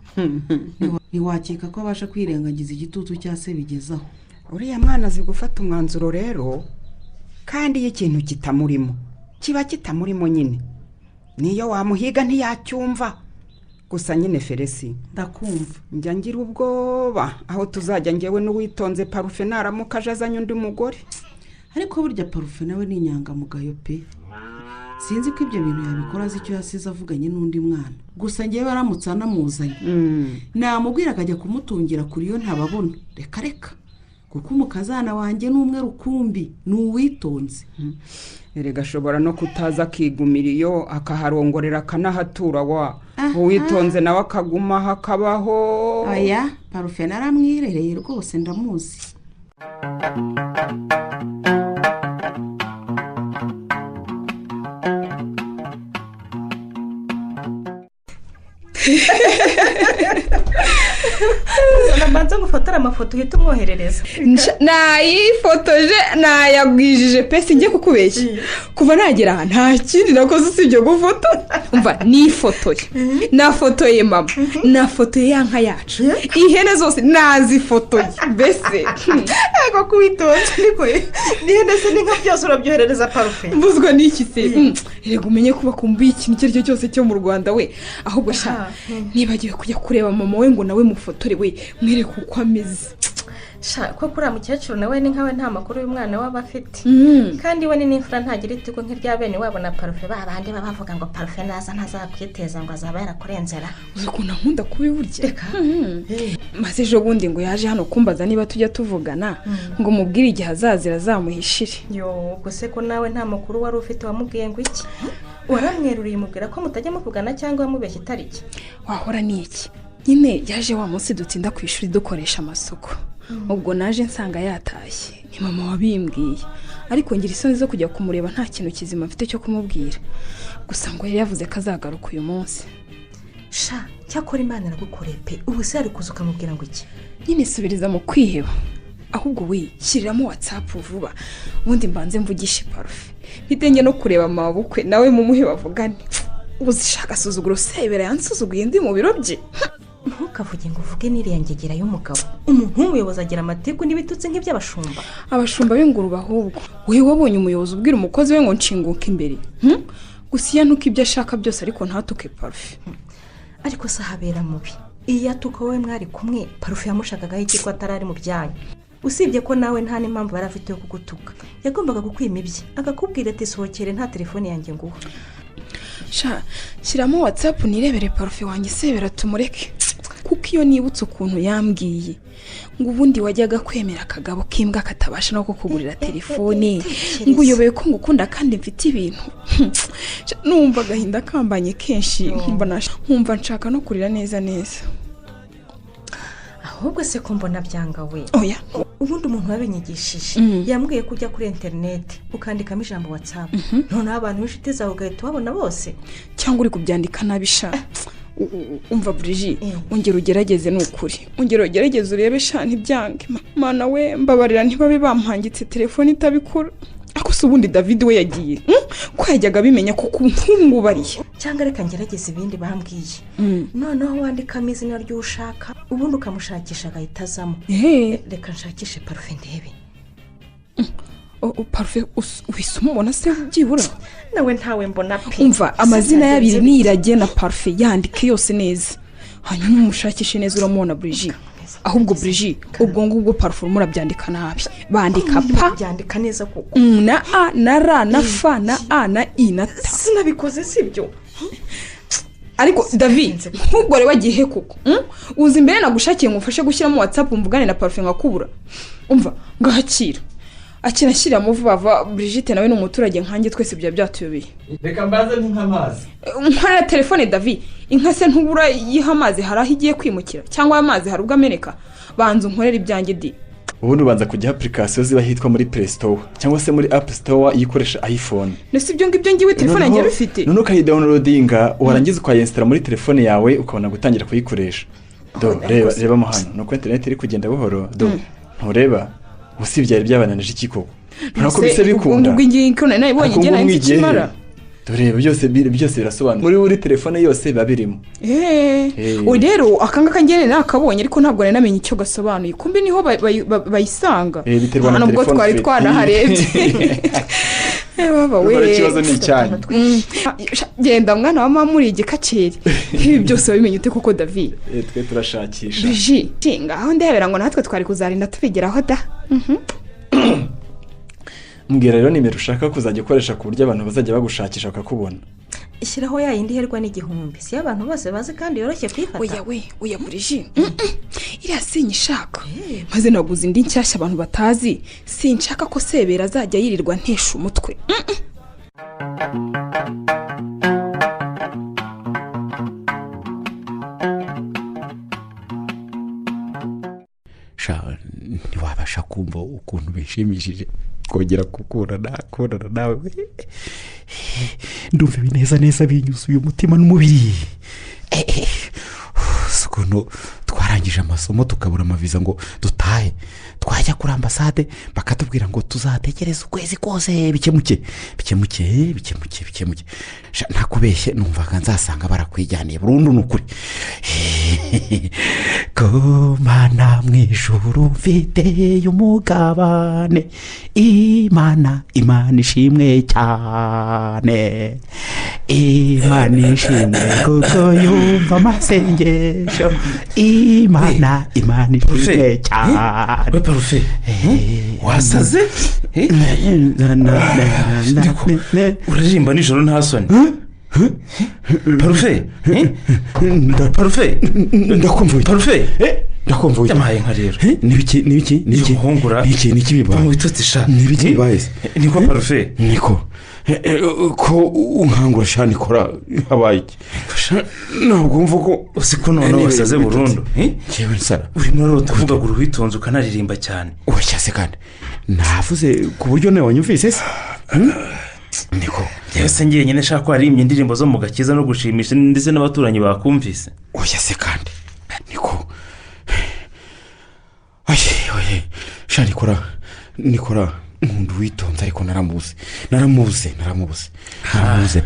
ntiwakeka ko abasha kwirengagiza igitutu cya se bigezaho. uriya mwana azi gufata umwanzuro rero, kandi iyo ikintu kitamurimo kiba kitamurimo nyine, niyo wamuhiga ntiyacyumva. gusa nyine Feresi ndakumva, njya ngira ubwoba aho tuzajya ngewe n'uwitonze parufe naramuka aje azanye undi mugore. ariko burya parufe nawe ni inyangamugayo pe, sinzi ko ibyo bintu yabikora azi icyo yasize avuganye n'undi mwana. gusa ngewe aramutse anamuzanye namubwira akajya kumutungira kuri iyo ntababona. reka reka kuko umukazana wanjye ni umwe rukumbi, ni uwitonze. erega ashobora no kutaza akigumira iyo akaharongorera akanahatura. wa uwitonze nawe akaguma hakabaho. aya parufe naramwirereye rwose ndamuzi. nabanza gufotora amafoto uhita umwoherereza. nayifotoje nayagwijije pe sinjye kukubeshya. kuva nagera aha nta kindi nakoze usibye gufotora. umva nifotoye, nafotoye mama, nafotoye ya nka yacu, ihene zose nazifotoye. mbese ego kuwitonze niko n'ihene se n'inka byose urabyoherereza parufe. mbuzwa n'iki se? rego umenye kuba kumbuye ikintu icyo ari cyo cyose cyo mu Rwanda we. ahubwo sha nibagiwe kujya kureba mama we ngo nawe mufotore we mwereke uko ameze. sha ko kuri mukecuru nawe ni nkawe nta makuru y'umwana waba afite, kandi we ni n'imfura ntagira itiko nk'irya bene wabo na parufe babandi bavuga ngo parufe naza ntazakwiteza ngo azaba yarakurenzera. uzi ukuntu nkunda kubiburya. maze ejo bundi ngo yaje hano kumbaza niba tujya tuvugana ngo mubwire igihe azazira azamuhishire. ubwo se ko nawe nta makuru wari ufite wamubwiye ngo iki? waramweruriye umubwira ko mutajya muvugana cyangwa wamubeshya itariki? wahora ni iki? nyine yaje wa munsi dutinda ku ishuri dukoresha amasuku ubwo naje nsanga yatashye ni mama wabimbwiye ariko ngira isoni zo kujya kumureba nta kintu kizima mfite cyo kumubwira gusa ngo yari yavuze ko azagaruka uyu munsi. sha cyakora imana iragukoreye pe ubu se ari kuza ukamubwira ngo iki? nyine subiriza mu kwiheba ahubwo we shyiriramo WhatsApp vuba ubundi mbanze mvugishe parufe mpite no kureba amabukwe nawe mumuhe bavugane. uzishaka asuzuguro sebera yansuzuguye ndi mu biro bye. ntukavuge ngo uvuge n'iriya ngegera y'umugabo. umuntu w'umuyobozi agira amateko n'ibitutsi nk'iby'abashumba. abashumba b'ingurube ahubwo we wabonye umuyobozi ubwira umukozi we ngo nshinguke imbere gusa iyo ntuka ibyo ashaka byose ariko ntatuke parufe. ariko se ahabera mubi iyo atuka wowe mwari kumwe parufe yamushakagaho iki ko atarari mu byanyu? usibye ko nawe nta n'impamvu yari afite yo kugutuka yagombaga gukwima ibye akakubwira ati sohokere nta telefone yanjye nguha. shyiramo WhatsApp nirebere parufe wanjye sebera tumureke kuko iyo nibutse ukuntu yambwiye ngo ubundi wajyaga kwemera akagabo k'imbwa katabasha no kukugurira telefone ngo uyobeye ko ngukunda kandi mfite ibintu numva agahinda kambanye kenshi nkumva nshaka no kurira neza neza. ahubwo se ko mbona byanga we. oya ubundi umuntu wabinyigishije yambwiye ko ujya kuri interineti ukandikamo ijambo WhatsApp noneho abantu b'inshuti zawe ugahita ubabona bose cyangwa uri kubyandika nabisha. umva Brigitte ongera ugerageze n'ukuri ongera ugerageze urebe ntibyange mana we mbabarira ntibabe bampangitse telefone itabikora. ako se ubundi David we yagiye ko yajyaga bimenya ko kunkungubariye. cyangwa reka ngerageze ibindi bambwiye noneho wandikamo izina ry'ushaka ubundi ukamushakisha agahita azamo. reka nshakishe parufe ndebe. parufe uhise umubona se byibura? nawe ntawe mbona pe. umva amazina y'abiri nirage na parufe yandike yose neza hanyuma umushakishe neza uramubona Brigitte. ahubwo Brigitte ubwo ngubwo parufe murabyandika nabi bandika pa byandika neza kuko na a na ra na fa na a na i na ta. sinabikoze sibyo ariko David nk'ubwo rero wagiye kuko uzi imbere nagushakiye ngo ufashe gushyiramo WhatsApp mvugane na parufe nkakubura. umva ngahakira akinashyiramo vuba vuba Brigitte nawe n'umuturage nkanjye twese byatuyobeye. reka mbaze nk'amazi nkorera telefone David inka se ntubura yiha amazi hari aho igiye kwimukira cyangwa amazi hari ubwo ameneka banza unkorera ibyanjye di. ubundi ubanza kujya application ziba hitwa muri Play Store cyangwa se muri App Store yikoresha iPhone. nese ibyo ngibyo ngiwe telefone yanjye bifite none ukayidownloadinga warangiza ukayinstalla muri telefone yawe ukabona gutangira kuyikoresha. reba mo hano nuko internet iri kugenda buhoro ntureba usibye ari byabananije iki koko nako bise bikunda ubwo ngiye ko nayo ibonye igena ikimara. dore byose birasobanura muri telefone yose biba birimo. rero akanga kangene nakabonye ariko ntabwo nari namenye icyo gasobanuye kumbe niho bayisanga. biterwa na telefone nubwo twari twanaharebye. baba we ikibazo ni cyane genda mwana wa mama muri igikaceri ibi byose babimenye ute koko David. twe turashakisha Brigitte ngaho ndebera ngo natwe twari kuzarinda tubigeraho da. mbwira rero nimero ushaka kuzajya ukoresha ku buryo abantu bazajya bagushakisha bakakubona. ishyiraho yayindi iherwa n'igihumbi si abantu bose bazi kandi yoroshye kwifata. oya Brigitte iriya sinyishaka maze naguze indi nshyashya abantu batazi sinshaka ko sebera azajya yirirwa ntesha umutwe. ntiwabasha kumva ukuntu bishimishije kongera kukurana nawe ndumva ibineza binyuzuye umutima n'umubiri. ukuntu twarangije amasomo tukabura amaviza ngo dutahe twajya kuri ambasade bakatubwira ngo tuzategereze ukwezi kose bikemuke ntakubeshye numvaga nzasanga barakwijyaniye burundu n'ukuri. ko mana mu ijuru mfite umugabane imana ishimwe cyane imana ishimwe kuko yumva amasengesho imana ishimwe cyane. parufe wasaze uririmba nijoro nta soni parufe ndakumva yamaye nka rero nibiki uhungura niki bibaye witotse sha nibiki bibaye niko parufe niko ko unkangura shani kora habaye ntabwo wumva ko uzi ko noneho wasaze burundu yewe nsara urimo rero utavuga ngo uruwitonze ukanaririmba cyane oya se kandi navuze ku buryo nawe wanyumvise se niko yewe se ngiye nyine nshaka ko haririmbye indirimbo zo mu gakiza no gushimisha ndetse n'abaturanyi bakumvise oya se kandi niko oye sha nikora nkunda uwitonze ariko naramubuze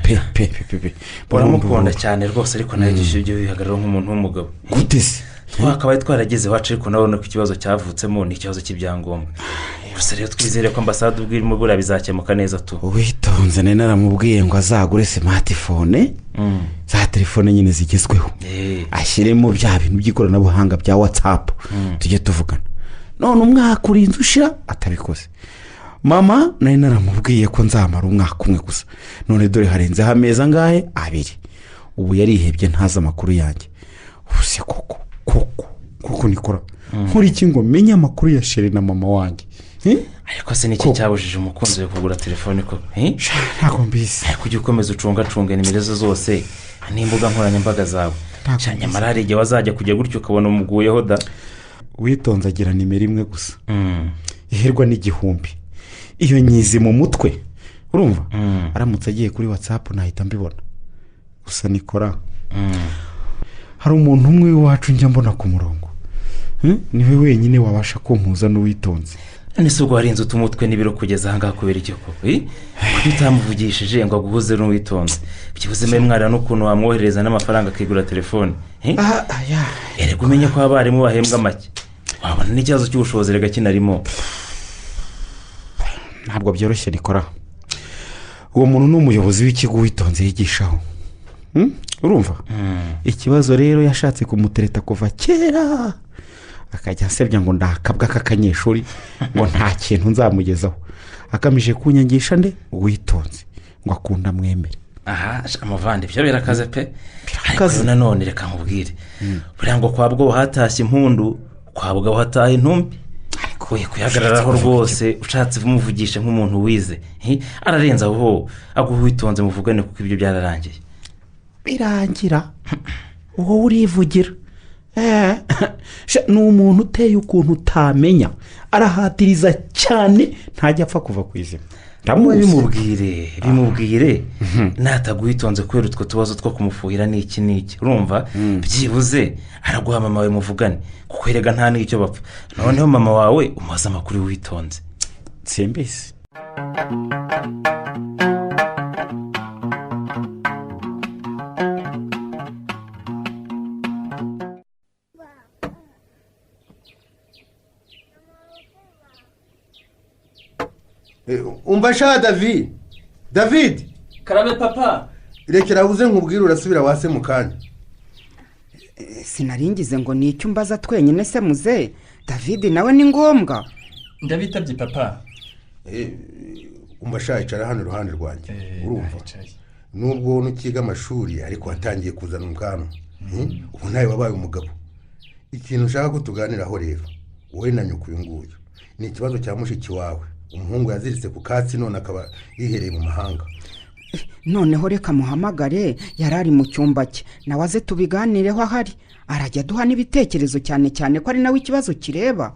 pe uramukunda cyane rwose ariko nawe ibyo wihagararaho nk'umuntu w'umugabo gute se twakabaye twarageze iwacu ariko nabona ko ikibazo cyavutsemo ni ikibazo cy'ibyangombwa gusa rero twizere ko ambasade ubwirimo buriya bizakemuka neza tu uwitonze nari naramubwiye ngo azagure smartphone za telefone nyine zigezweho ashyiremo bya bintu by'ikoranabuhanga bya WhatsApp tujye tuvugana none umwaka urinze ushira atabikoze mama nari naramubwiye ko nzamara umwaka umwe gusa none dore harenzeho amezi angahe 2 ubu yarihebye ntazi amakuru yanjye ubuse koko nikora nkuri iki ngo menye amakuru ya Sheri na mama wanjye ariko se niki cyabujije umukunzi we kugura telefone ko ntabwo mbizi kujya ukomeza ucunga imirezo zose n'imbuga nkoranyambaga zawe nyamara hari igihe wazajya kujya gutyo ukabona umuguyeho da witonze agira nimero imwe gusa iherwa n'igihumbi iyo nyizi mu mutwe urumva aramutse agiye kuri WhatsApp nahita mbibona gusa nikora hari umuntu umwe wacu njya mbona ku murongo niwe wenyine wabasha kumpuza n'uwitonze nese ubwo warinze utumutwe n'ibiro kugeza ahangaha kubera iki koko kuko utamuvugishije ngo aguhuze n'uwitonze byibuze mwe mwarira n'ukuntu wamwohereza n'amafaranga akigura telefone erega umenye ko abarimu bahembwa make wabona n'ikibazo cy'ubushobozi rega kinarimo ntabwo byoroshye nikora uwo muntu ni umuyobozi w'ikigo witonze yigishaho urumva ikibazo rero yashatse kumutereta kuva kera akajya asebya ngo ndakabwa k'akanyeshuri ngo nta kintu nzamugezaho akamije kunyangisha nde witonze ngo akunda mwemere amavandi byo birakaze pe ariko nanone reka nkubwire buriya ngo kwabwo hatashye impundu kwabwa hataha intumbi kuyagararaho rwose ushatse umuvugisha nk'umuntu wize ararenza aho aguha witonze muvugane kuko ibyo byararangiye birangira wowe urivugira ni umuntu uteye ukuntu utamenya arahatiriza cyane ntajya apfa kuva ku izina bimubwire nataguhitonze kubera utwo tubazo two kumufuhira n'iki urumva byibuze araguha mama wawe muvugane kuko erega nta n'icyo bapfa noneho mama wawe umubaza amakuru witonze simbese umbasha David karabe papa rekera uze nkubwire urasubira wase mu kanya sinaringize ngo ni icyo mbaza twenyine se muze David nawe ni ngombwa ndabitabye papa umbasha icara hano iruhande rwanjye urumva nubwo nukiga amashuri ariko watangiye kuzana ubwanwa ubu nawe wabaye umugabo ikintu ushaka ko tuganiraho rero wowe na nyoko uyu nguyu ni ikibazo cya mushiki wawe umuhungu yaziritse ku katsi none akaba yihereye mu mahanga noneho reka muhamagare yarari mu cyumba cye nawe aze tubiganireho ahari arajya duha n'ibitekerezo cyane cyane ko ari nawe ikibazo kireba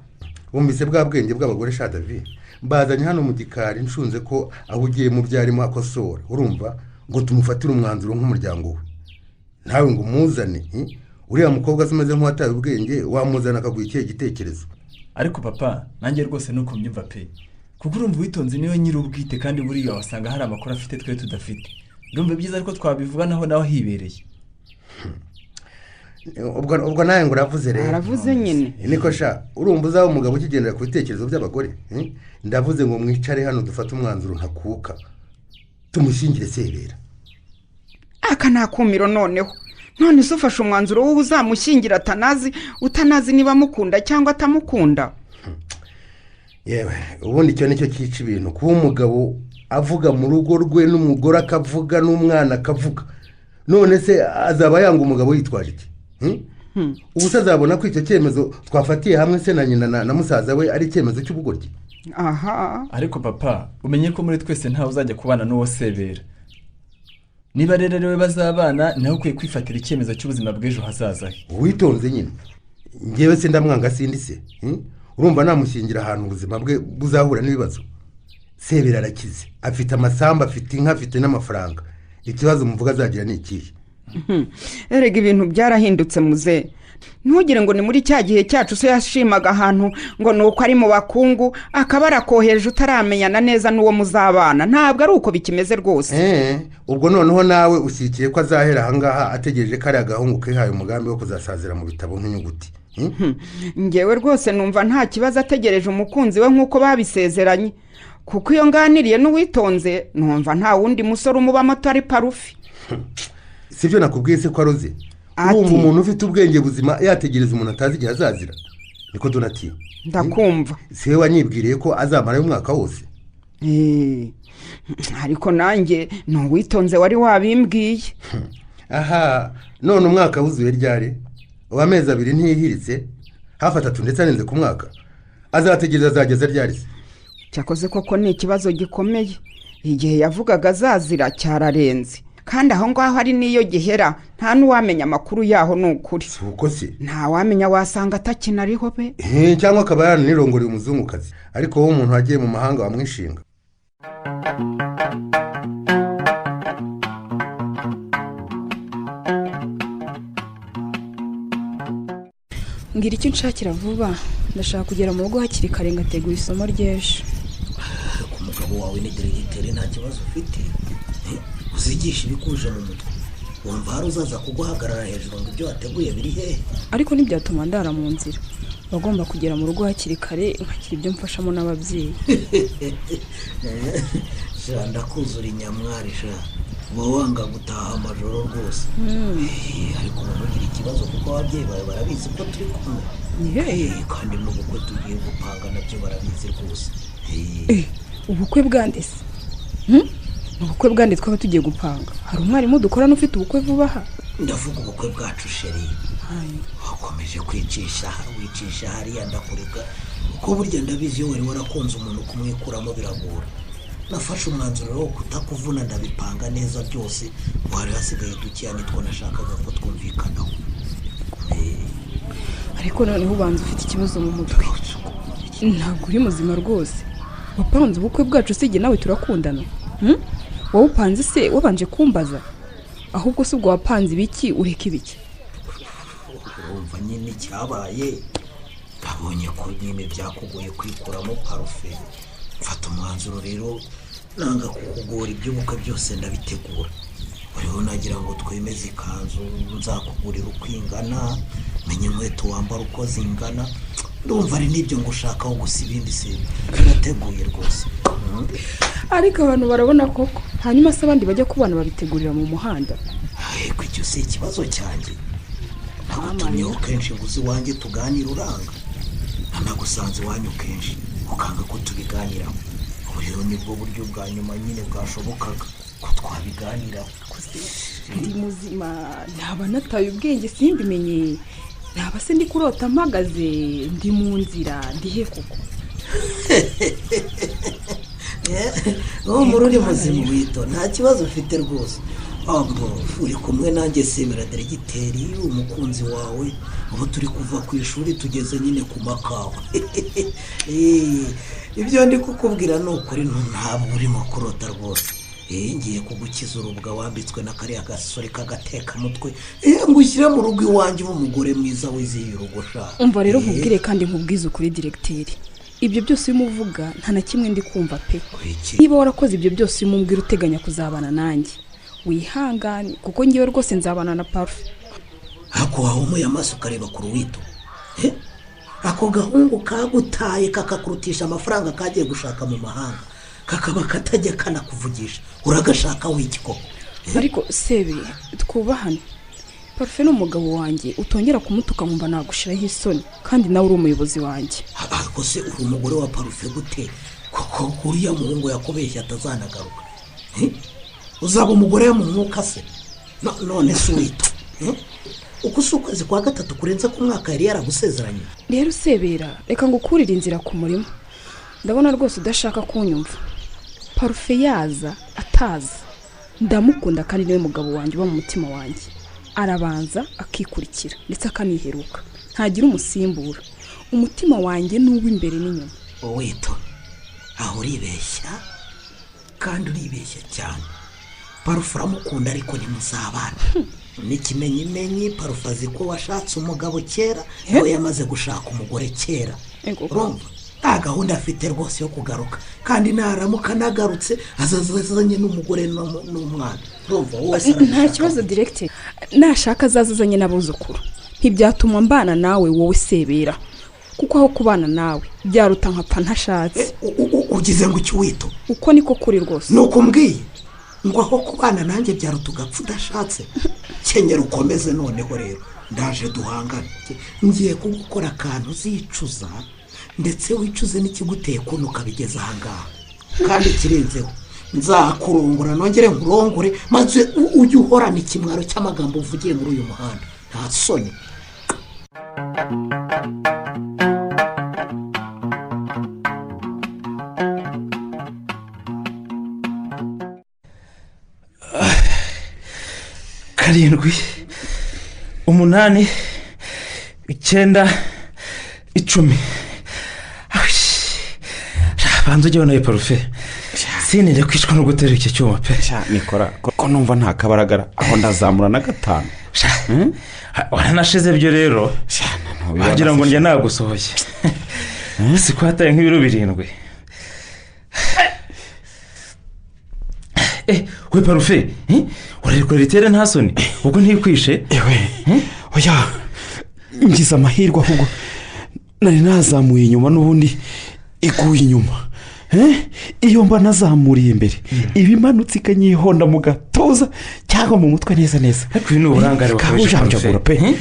wumvise bwa bwenge bw'abagore sha David mbazanye hano mu gikari nshunze ko aho ugiye mu byarimo akosora urumva ngo tumufatire umwanzuro nk'umuryango we nawe ngo umuzane uriya mukobwa umeze nk'uwataye ubwenge wamuzana akaguha ikihe gitekerezo ariko papa nanjye rwose nuko mbyumva pe kuko urumva witonze niwe nyiri ubwite kandi buriya wasanga hari amakuru afite twe tudafite ndumva byiza ariko twabivuganaho nawe hibereye ubwo nawe ngo uravuze rero aravuze nyine niko sha urumva uzaba umugabo ukigendera ku bitekerezo by'abagore ndavuze ngo mwicare hano dufate umwanzuro ntakuka tumushyingire sebera aka nakumiro noneho none se ufashe umwanzuro wowe uzamushyingira utanazi niba amukunda cyangwa atamukunda yewe ubundi icyo nicyo cyica ibintu kuba umugabo avuga mu rugo rwe n'umugore akavuga n'umwana akavuga none se azaba yanga umugabo yitwaje iki ubu se azabona ko icyo cyemezo twafatiye hamwe se na nyina na musaza we ari icyemezo cy'ubugoryi ariko papa umenye ko muri twese ntawe uzajya kubana n'uwo sebera niba rero ariwe bazabana nawe ukwiye kwifatira icyemezo cy'ubuzima bw'ejo hazaza he. witonze nyine ngewe se ndamwanga sindi se urumva namushyingira ahantu ubuzima bwe buzahura n'ibibazo. Sebera arakize, afite amasambu, afite inka, afite n'amafaranga. Ikibazo muvuga azagira ni ikihe? Erega ibintu byarahindutse muze. Ntugire ngo ni muri cya gihe cyacu se yashimaga ahantu ngo nuko ari mu bakungu akabara kohereje utaramenyana neza n'uwo muzabana. Ntabwo ari uko bikimeze rwose. Ubwo noneho nawe usikiye ko azahera ahangaha ategereje ko ari agahungu kihaye umugambi wo kuzasazira mu bitabo nk'inyuguti. Ngewe rwose numva nta kibazo ategereje umukunzi we nk'uko babisezeranye. Kuko iyo nganiriye n'uwitonze numva nta wundi musore umubamo atari Parufe. Sibyo nakubwiye se ko aroze. Urumva umuntu ufite ubwenge buzima yategereza umuntu atazi igihe azazira. Niko Donati. Ndakumva. Se wanyibwiriye ko azamara umwaka wose. Ariko nanjye n'uwitonze wari wabimbwiye. Aha, none umwaka wuzuye ryari? Amezi 2 ntiyihiritse, hafi 3 ndetse arenze ku mwaka. Azategereza azageza ryari se? Cyakoze koko ni ikibazo gikomeye. Igihe yavugaga azazira cyararenze. Kandi aho ngaho hari niyo gihera nta n'uwamenya amakuru yaho n'ukuri. Uko se? Nta wamenya wasanga atakinariho be. Cyangwa akaba yaranirongoreye umuzungukazi. Ariko wowe umuntu wagiye mu mahanga wamwishinga. Ngira icyo nshakira vuba. Ndashaka kugera mu rugo hakiri kare ngategura isomo ry'ejo. Ku mugabo wawe ni diregiteri nta kibazo ufite. Uzigisha ibikuje mu mutwe. Wumva hari uzaza kuguhagarara hejuru ngo ibyo wateguye biri hehe? Ariko ntibyatuma ndara mu nzira. Bagomba kugera mu rugo hakiri kare nkakira ibyo mfashamo n'ababyeyi. Ndakuzura inyamwari sha. Wanga gutaha amajoro rwose. Ariko ugira ikibazo kuko ababyeyi bawe barabizi ko turi kumwe. Kandi n'ubukwe tugiye gupanga nabyo barabizi rwose. Ubukwe bwandese? Ubukwe bwande twaba tugiye gupanga. Hari umwarimu dukorana ufite ubukwe vuba aha? Ndavuga ubukwe bwacu sheri. Wakomeje kwicisha hariya ndakureka. Uko burya ndabizi wari warakunze umuntu kumwikuramo biragora. Nafashe umwanzuro wo kutakuvuna ndabipanga neza byose. Wari hasigaye dukiya nitwo nashakaga ko twumvikanaho. Ariko noneho ubanza ufite ikibazo mu mutwe. Ntabwo uri muzima rwose. Wapanze ubukwe bwacu sije nawe turakundana. Wowe upanze se wabanje kumbaza? Ahubwo se ubwo wapanze ibiki ureka ibiki? Urumva nyine cyabaye. Babonye ko nyine byakugoye kwikuramo Parufe. Mfata umwanzuro rero nanga kukugora iby'ubukwe byose ndabitegura. Uriho nagira ngo twemeze ikanzu nzakugurira ukwingana, menye inkweto wambara uko zingana. Ndumva ari nibyo ngushakaho gusa ibindi se birateguye rwose. Ariko abantu barabona koko hanyuma se abandi bajya kubana babitegurira mu muhanda. Ariko icyo si ikibazo cyanjye. Nagutumyeho kenshi guzi wanjye tuganira uranga. Nanagusanze wanyu kenshi ukanga ko tubiganiraho. Rero nibwo buryo bwa nyuma nyine bwashobokaga ko twabiganiraho. Ndi muzima ntaba nataye ubwenge simbimenye. Ntaba se ndi kurota mpagaze ndi mu nzira ndihe koko. Muri muzima wito nta kibazo ufite rwose. Ahubwo uri kumwe nanjye Sebera diregiteri umukunzi wawe. Ubu turi kuva ku ishuri tugeze nyine ku makawa. Ibyo ndi kukubwira ni ukuri ntabwo urimo kurota rwose. Ngiye kugukiza urubwa wambitswe na kariya gasore kagateka mutwe. Ngushyira mu rugo iwanjye umugore mwiza wizihiye urugo sha. Umva rero nkubwire kandi nkubwize ukuri diregiteri. Ibyo byose umuvuga nta na kimwe ndi kumva pe. Niba warakoze ibyo byose umumbwira uteganya kuzabana nanjye. Wihangane kuko ngiye rwose nzabana na Parufe. Ako wahumuye amaso kareba ku ruwito. Ako gahungu kagutaye kakakurutisha amafaranga kagiye gushaka mu mahanga. Kakaba katajya kanakuvugisha. Uragashaka wiki koko. Ariko Sebe twubahane. Parufe n'umugabo wanjye utongera kumutuka nkumva nagushiraho isoni kandi nawe uri umuyobozi wanjye. Ariko se uri umugore wa Parufe gute? Koko uriya muhungu yakubeshya atazanagaruka. Uzaba umugore mu mwuka se? None se wito. Uko ukwezi kwa 3 kurenza ku mwaka yari yaragusezeranye. Rero Sebera reka ngukurira inzira ku murimo. Ndabona rwose udashaka kunyumva. Parufe yaza ataza ndamukunda kandi niwe mugabo wanjye uba mu mutima wanjye. Arabanza akikurikira ndetse akaniheruka, ntagira umusimbura. Umutima wanjye ni uw'imbere n'inyuma. Wito aho uribeshya kandi uribeshya cyane. Parufe uramukunda ariko ntimuzabana. N'ikimenyimenyi Parufe azi ko washatse umugabo kera, nawe yamaze gushaka umugore kera. Urumva nta gahunda afite rwose yo kugaruka, kandi naramuka nagarutse azazanye n'umugore n'umwana. Urumva wose nta kibazo directeur, nashaka azazanye n'abuzukuru. Ntibyatuma mbana nawe wowe sebera, kuko aho kubana nawe byaruta nkapfa ntashatse. Ugize ngo iki Wito? Uko niko kuri rwose. Nuko mbwiye ngo aho kubana nanjye byaruta ugapfa udashatse. Kenyera ukomeze noneho rero, ndaje duhangane. Ngiye kugukora akantu uzicuza, ndetse wicuze n'ikiguteye kuntu ukabigeza ahangaha. Kandi kirenzeho nzakurongora nongere nkurongore, maze ujye uhorana ikimwaro cy'amagambo uvugiye muri uyu muhanda. Nta soni. karindwi 8 9 10. banza ujye nawe Parufe, sinire kwicwa no gutera iki cyuma pe. Nikora ko numva nta kabaragara aho ndazamura na 5. Waranashize byo rero, wagira ngo njye nagusohoye. Sikwataye nk'ibiro 7. We Parufe, urariko ritere nta soni ubwo ntikwishe. Oya ngize amahirwe ahubwo nari nazamuye inyuma n'ubundi iguye inyuma. Iyo mba nazamuriye imbere ibimanutse ikanyihonda mu gatuza cyangwa mu mutwe neza neza. Ariko ni uburangare bakabujamjagura pe.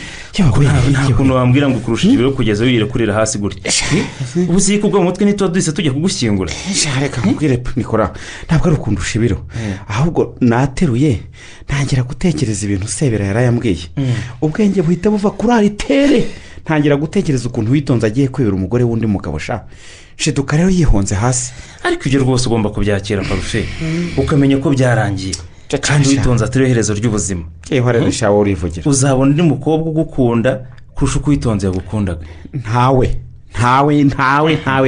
Nta kuntu wambwira ngo kurusha ibiro kugeza wirekurira hasi gutya. Ubuzi kubwo mu mutwe nitwa duhise tujya kugushyingura. Reka nkubwire Nikora, ntabwo ari ukundusha ibiro, ahubwo nateruye ntangira gutekereza ibintu Sebera yarayambwiye. Ubwenge buhita buva kuri aritere, ntangira gutekereza ukuntu Witonze agiye kwibera umugore wundi mugabo sha. Shiduka rero yihonze hasi. Ariko ibyo rwose ugomba kubyakira Parufe, ukamenya ko byarangiye kandi Witonze atari iherezo ry'ubuzima. Rero shawo urivugira, uzabona undi mukobwa ugukunda kurusha uko Witonze yagukundaga. Ntawe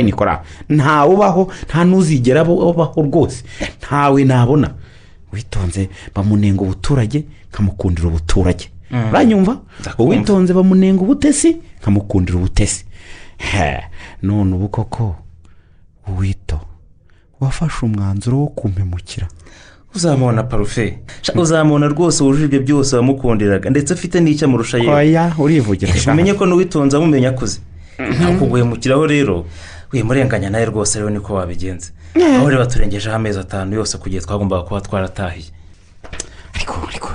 Nikora, ntawe ubaho, nta nuzigera ubaho rwose. Ntawe nabona. Witonze bamunenga ubuturage nkamukundira ubuturage. Uranyumva? Witonze bamunenga ubutesi nkamukundira ubutesi. None ubu koko Wito wafashe umwanzuro wo kumpemukira. Uzamubona Parufe, uzamubona rwose wujuje byose wamukundiraga, ndetse afite n'icyo amurusha yewe. Oya urivugira sha, umenye ko n'Uwitonze amumenya akuze. Nakuguhemukiraho rero wimurenganya nawe rwose. Rero niko wabigenza. Aho reba turengejeho amezi 5 yose kugiye twagombaga kuba twaratahiye. Ariko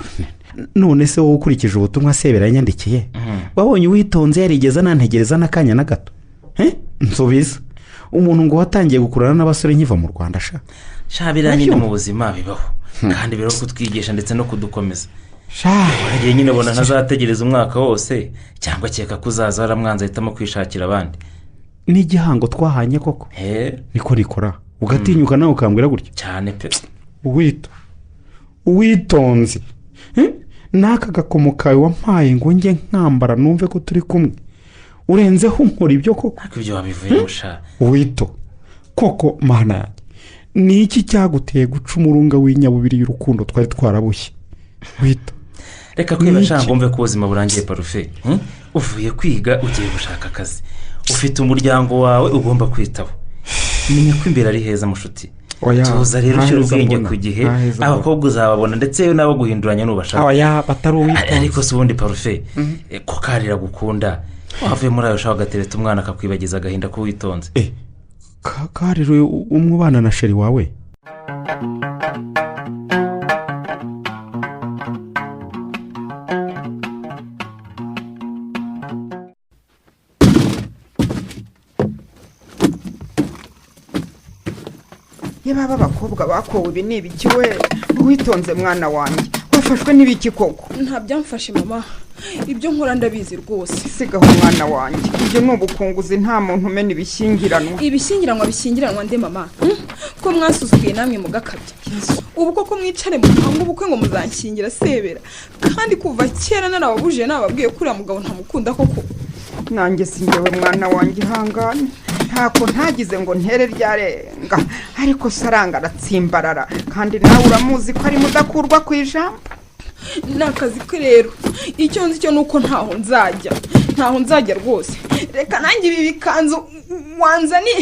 none se wowe ukurikije ubutumwa Sebera yanyandikiye, wabonye Witonze yarigeza nantegereza n'akanya na gato? Nsubiza, umuntu ngo watangiye gukurana n'abasore nkiva mu Rwanda sha biranye mu buzima bibaho, kandi biro kutwigisha ndetse no kudukomeza. Wagiye nyine bona ntazategereza umwaka wose, cyangwa cyeka kuzaza aramwanza ahitamo kwishakira abandi. N'igihango twahanye koko niko Nikora, ugatinyuka nawe ukambwira gutya cyane pe. Witonze naka gakomo kawe wampaye ngo nge nkambara numve ko turi kumwe, urenzeho nkora ibyo koko. Ariko ibyo wabivuye musha Wito koko mana, ni iki cyaguteye guca umurunga w'inyabubiri y'urukundo twari twarabushye? Wito reka kwibasha ngomve ko ubuzima burangiye Parufe. Uvuye kwiga ugiye gushaka akazi, ufite umuryango wawe ugomba kwitaho. Menya ko imbere ari heza mushuti. Tuza rero ushyira ubwenge ku gihe, abakobwa uzababona ndetse nabo guhinduranya n'ubashaka. Oya batari Witonze. Ariko se ubundi Parufe, ko karira gukunda wavuye muri ayo shaka gatereta umwana akakwibagiza agahinda ko Witonze. Kariro umubana na sheri wawe. Yaba abakobwa bakowe ibi ni ibiki we? Witonze mwana wanjye, wafashwe n'ibiki koko? Nta byamfashe mama, ibyo nkora ndabizi rwose. Sigaho mwana wanjye, ibyo n'ubukunguzi nta muntu umena ibishyingiranwa. Ibishyingiranwa bishyingiranwa nde mama? Ko mwasuzugiye namwe mugakabya. ubu koko mwicare mupange ubukwe ngo muzanshyingira sebera kandi kuva kera narababujije nababwiye ko uriya mugabo ntamukunda koko. nanjye si njyewe mwana wanjye ihangane ntako ntagize ngo ntere ryarenga ariko saranga aratsimbarara kandi nawe uramuzi ko ari mudakurwa ku ijambo. ni akazi ke rero icyo nzi cyo ni uko ntaho nzajya rwose. reka nanjye ibi bikanzu wanzani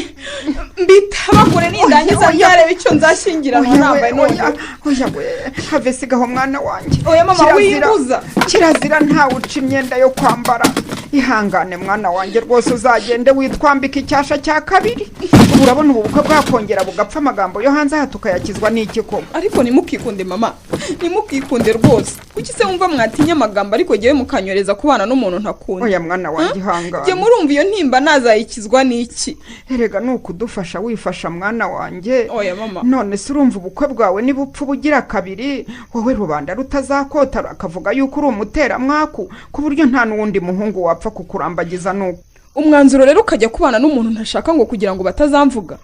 mbitabagure nindangiza byareba icyo nzashyingiranwa nambaye none. oya we have sigaho mwana wanjye. oya mama wimbuza. kirazira ntawe uca imyenda yo kwambara. ihangane mwana wanjye rwose uzagende witwambika icyasha cya kabiri. ubu urabona ubu bukwe bwakongera bugapfa amagambo yo hanze aha tukayakizwa n'iki koko. ariko nimukikunde mama nimukikunde rwose. kuki se wumva mwatinya amagambo ariko jyewe mukanyoreza kubana n'umuntu ntakunda. oya mwana wanjye ihangane. jye murumva iyo ntimba nazayikizwa n'iki. erega ni ukudufasha wifasha mwana wanjye. oya mama. none se urumva ubukwe bwawe nibupfa bugira kabiri wowe rubanda rutazakotara akavuga yuko uri umuteramwaku ku buryo nta n'uwundi muhungu wapfa kukurambagiza nuko. umwanzuro rero ukajya kubana n'umuntu ntashaka ngo kugira ngo batazamvuga.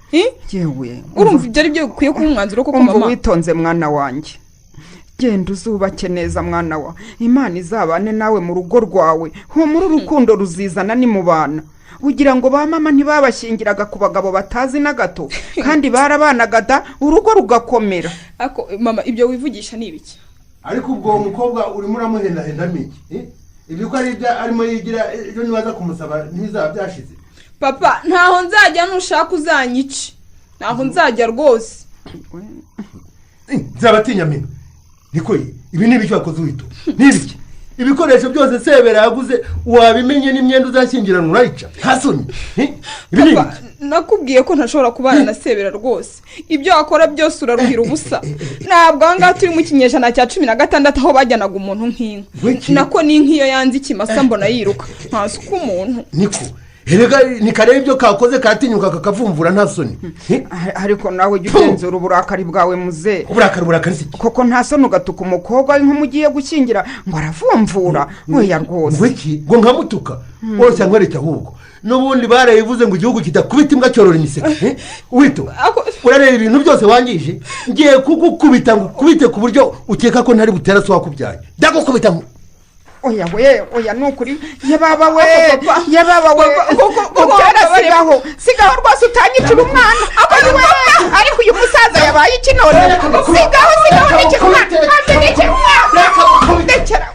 yewe urumva ibyo ari byo bikwiye kuba umwanzuro koko mama. witonze mwana wanjye. genda uzubake neza mwana wa imana izabane nawe mu rugo rwawe humura urukundo ruzizana ni mu bana. ugira ngo ba mama ntibabashyingiraga ku bagabo batazi na gato kandi barabanagada urugo rugakomera. ako mama ibyo wivugisha ni ibiki? ariko ubwo umukobwa urimo uramuhendahenda miki ibyo ko ari ibyo arimo yigira ejo nibaza kumusaba ntibizaba byashize. papa ntaho nzajya nushaka uzanyice ntaho nzajya rwose. nzabatinya mino niko ibi ni ibiki wakoze wito n'ibiki ibikoresho byose sebera yaguze wabimenye n'imyenda uzashyingiranwa urayica nta soni. ibi ni ibiki? nakubwiye ko ntashobora kubana na sebera rwose. ibyo wakora byose uraruhira ubusa. ntabwo aha ngaha turi mu kinyejana cya 16 aho bajyanaga umuntu nk'inka. nako n'inkiyo yanze ikimasa mbona yiruka ntasi uko umuntu. niko erega nikareba ibyo kakoze katinyuka kakavumvura nta soni. ariko nawe jya ugenzura uburakari bwawe muze. uburakari si koko nta soni ugatuka umukobwa nk'umugiye gushyingira ngo aravumvura. oya rwose. ngo nkamutuka wose nkwereke ahubwo n'ubundi barayivuze ngo igihugu kidakubita imbwa cyorora imiseke. wito urareba ibintu byose wangije ngiye kugukubita ngo ukubite ku buryo ukeka ko ntari butera so wakubyaye ndagukubita. oya we oya nukuri yababa we utera sigaho rwose utanyicira umwana. ariko uyu musaza yabaye ikinone. sigaho ndekera umwana ndekera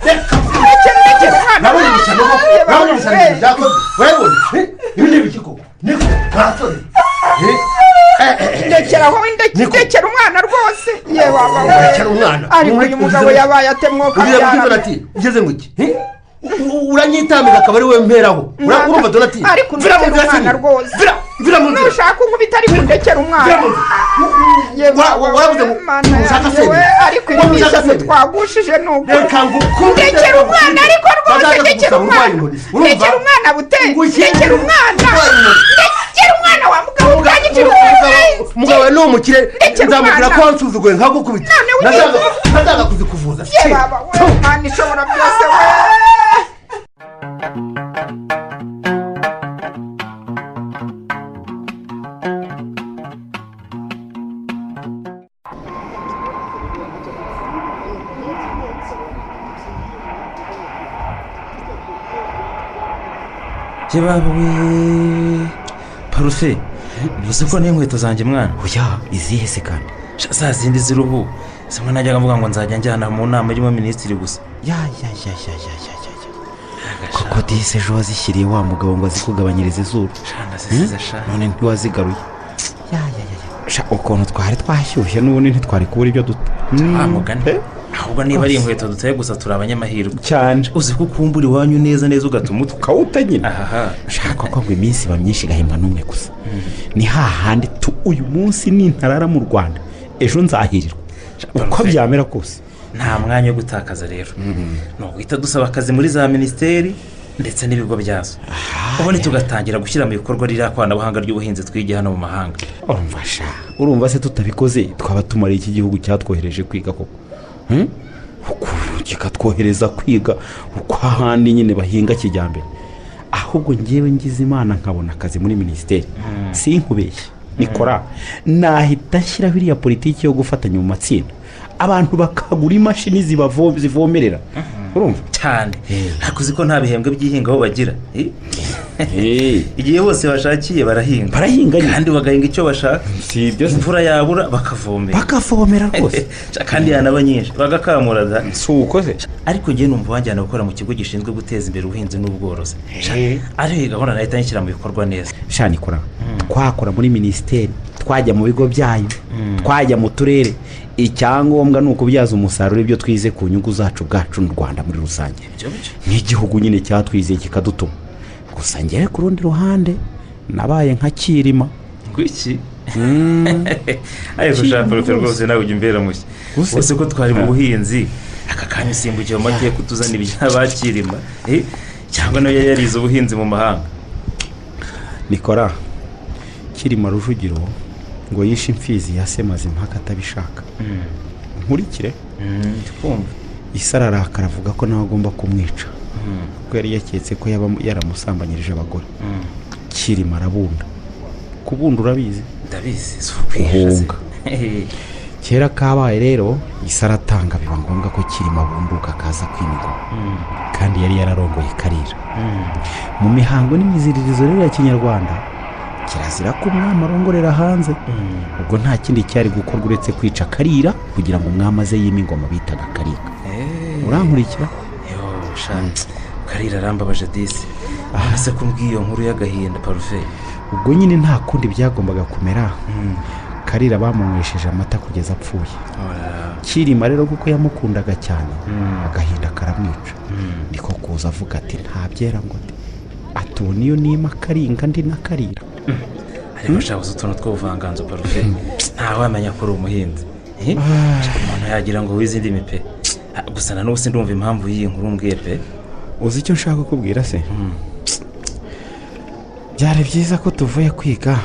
ndekera umwana rwose. ariko uyu mugabo yabaye atemwoka ugeze ngo iki uranyitambika akaba ari we mperaho urumva donati. ariko ndekera umwana rwose. nushaka unkubita ariko ndekera umwana. warabuze ngo ushaka sebe ariko ibi ni ishyano twagushije nuko. ndekera umwana ariko rwose ndekera umwana. ndekera umwana bute ndekera umwana. ndekera umwana wa mugabo ukanyicira umugabo ni umukire nzamubwira ko wansuzuguye nkagukubita nazaga kuzikuvuza. baba we mwana ishobora byose we. baba we parufe bivuze ko n'inkweto zanjye mwana. oya izihe se kandi? za zindi z'uruhu zimwe najyaga mvuga ngo nzajya njyana mu nama irimo minisitiri gusa. koko dise ejo wazishyiriye wa mugabo ngo azikugabanyirize izuru none ntiwazigaruye. ukuntu twari twashyushye n'ubundi ntitwari kubura ibyo duta. mugane ahubwo niba ari inkweto dutaye gusa turi abanyamahirwe cyane. uzi ko ukumbura iwanyu neza ugatuma ukawuta nyine. ushaka ko ngo iminsi iba myinshi igahembwa n'umwe gusa. ni hahandi uyu munsi nintarara mu Rwanda ejo nzahirirwa uko byamera kose. nta mwanya wo gutakaza rero ni uguhita dusaba akazi muri za minisiteri ndetse n'ibigo byazo ubundi tugatangira gushyira mu bikorwa ririya koranabuhanga ry'ubuhinzi twigiye hano mu mahanga. urumva se tutabikoze twaba tumariye iki gihugu cyatwohereje kwiga koko. kikatwohereza kwiga uko ahandi nyine bahinga kijyambere. ahubwo ngewe ngize imana nkabona akazi muri minisiteri sinkubeshye nikora nahita ashyiraho iriya politiki yo gufatanya mu matsinda abantu bakagura imashini zivomerera urumva cyane ariko uzi ko nta bihembwe by'ihinga aho bagira igihe bose bashakiye barahinga kandi bagahinga icyo bashaka si ibyo imvura yabura bakavomera rwose kandi yanaba nyinshi bagakamura si ukoze ariko njye numva wanjyana gukora mu kigo gishinzwe guteza imbere ubuhinzi n'ubworozi ariyo gahunda nahita nyishyira mu bikorwa neza shanikora twakora muri minisiteri twajya mu bigo byayo twajya mu turere icyangombwa ni ukubyaza umusaruro ibyo twize ku nyungu zacu bwacu n'u Rwanda muri rusange nk'igihugu nyine cyatwizeye kikadutuma gusa ngewe ku rundi ruhande nabaye nka Kirima ngwiki ariko ushaka rwose nawe ujya imbere mushya gusa ko twari mu buhinzi aka kanya usimbukiye mu mateka utuzanira iby'abakirima cyangwa nayo yarize ubuhinzi mu mahanga nikora Kirima Rujugiro ngo yishe imfizi yasemaze impaka atabishaka nkurikire twumva isararakara avuga ko nawe agomba kumwica kuko yari yaketse ko yaba yaramusambanyirije abagore Kirima arabunda kubunda urabizi ndabizi uhunga kera kabaye rero isaratanga biba ngombwa ko Kirima abunduka akaza kwimigo kandi yari yararongoye Karira mu mihango n'imiziririzo rero ya Kinyarwanda kirazira ko umwami arongorera hanze ubwo nta kindi cyari gukorwa uretse kwica Karira kugira ngo umwami aze yime ingoma bitaga Karika urankurikira Karira arambabaje disi ese kumbwiye iyo nkuru y'agahinda parufe ubwo nyine nta kundi byagombaga kumera Karira bamunywesheje amata kugeza apfuye Kirima rero kuko yamukundaga cyane agahinda karamwica niko kuza avuga ati ntabyera ngo atubona iyo nima Karinga ndi na Karira ariko shabuze utuntu tw'ubuvanganzo parufe ntawamenya ko uri umuhinzi umuntu yagira ngo wize indimi pe gusa na n'ubu sindumva impamvu y'iyi nkuru mbwiye pe uzi icyo nshaka kukubwira se byari byiza ko tuvuye kwiga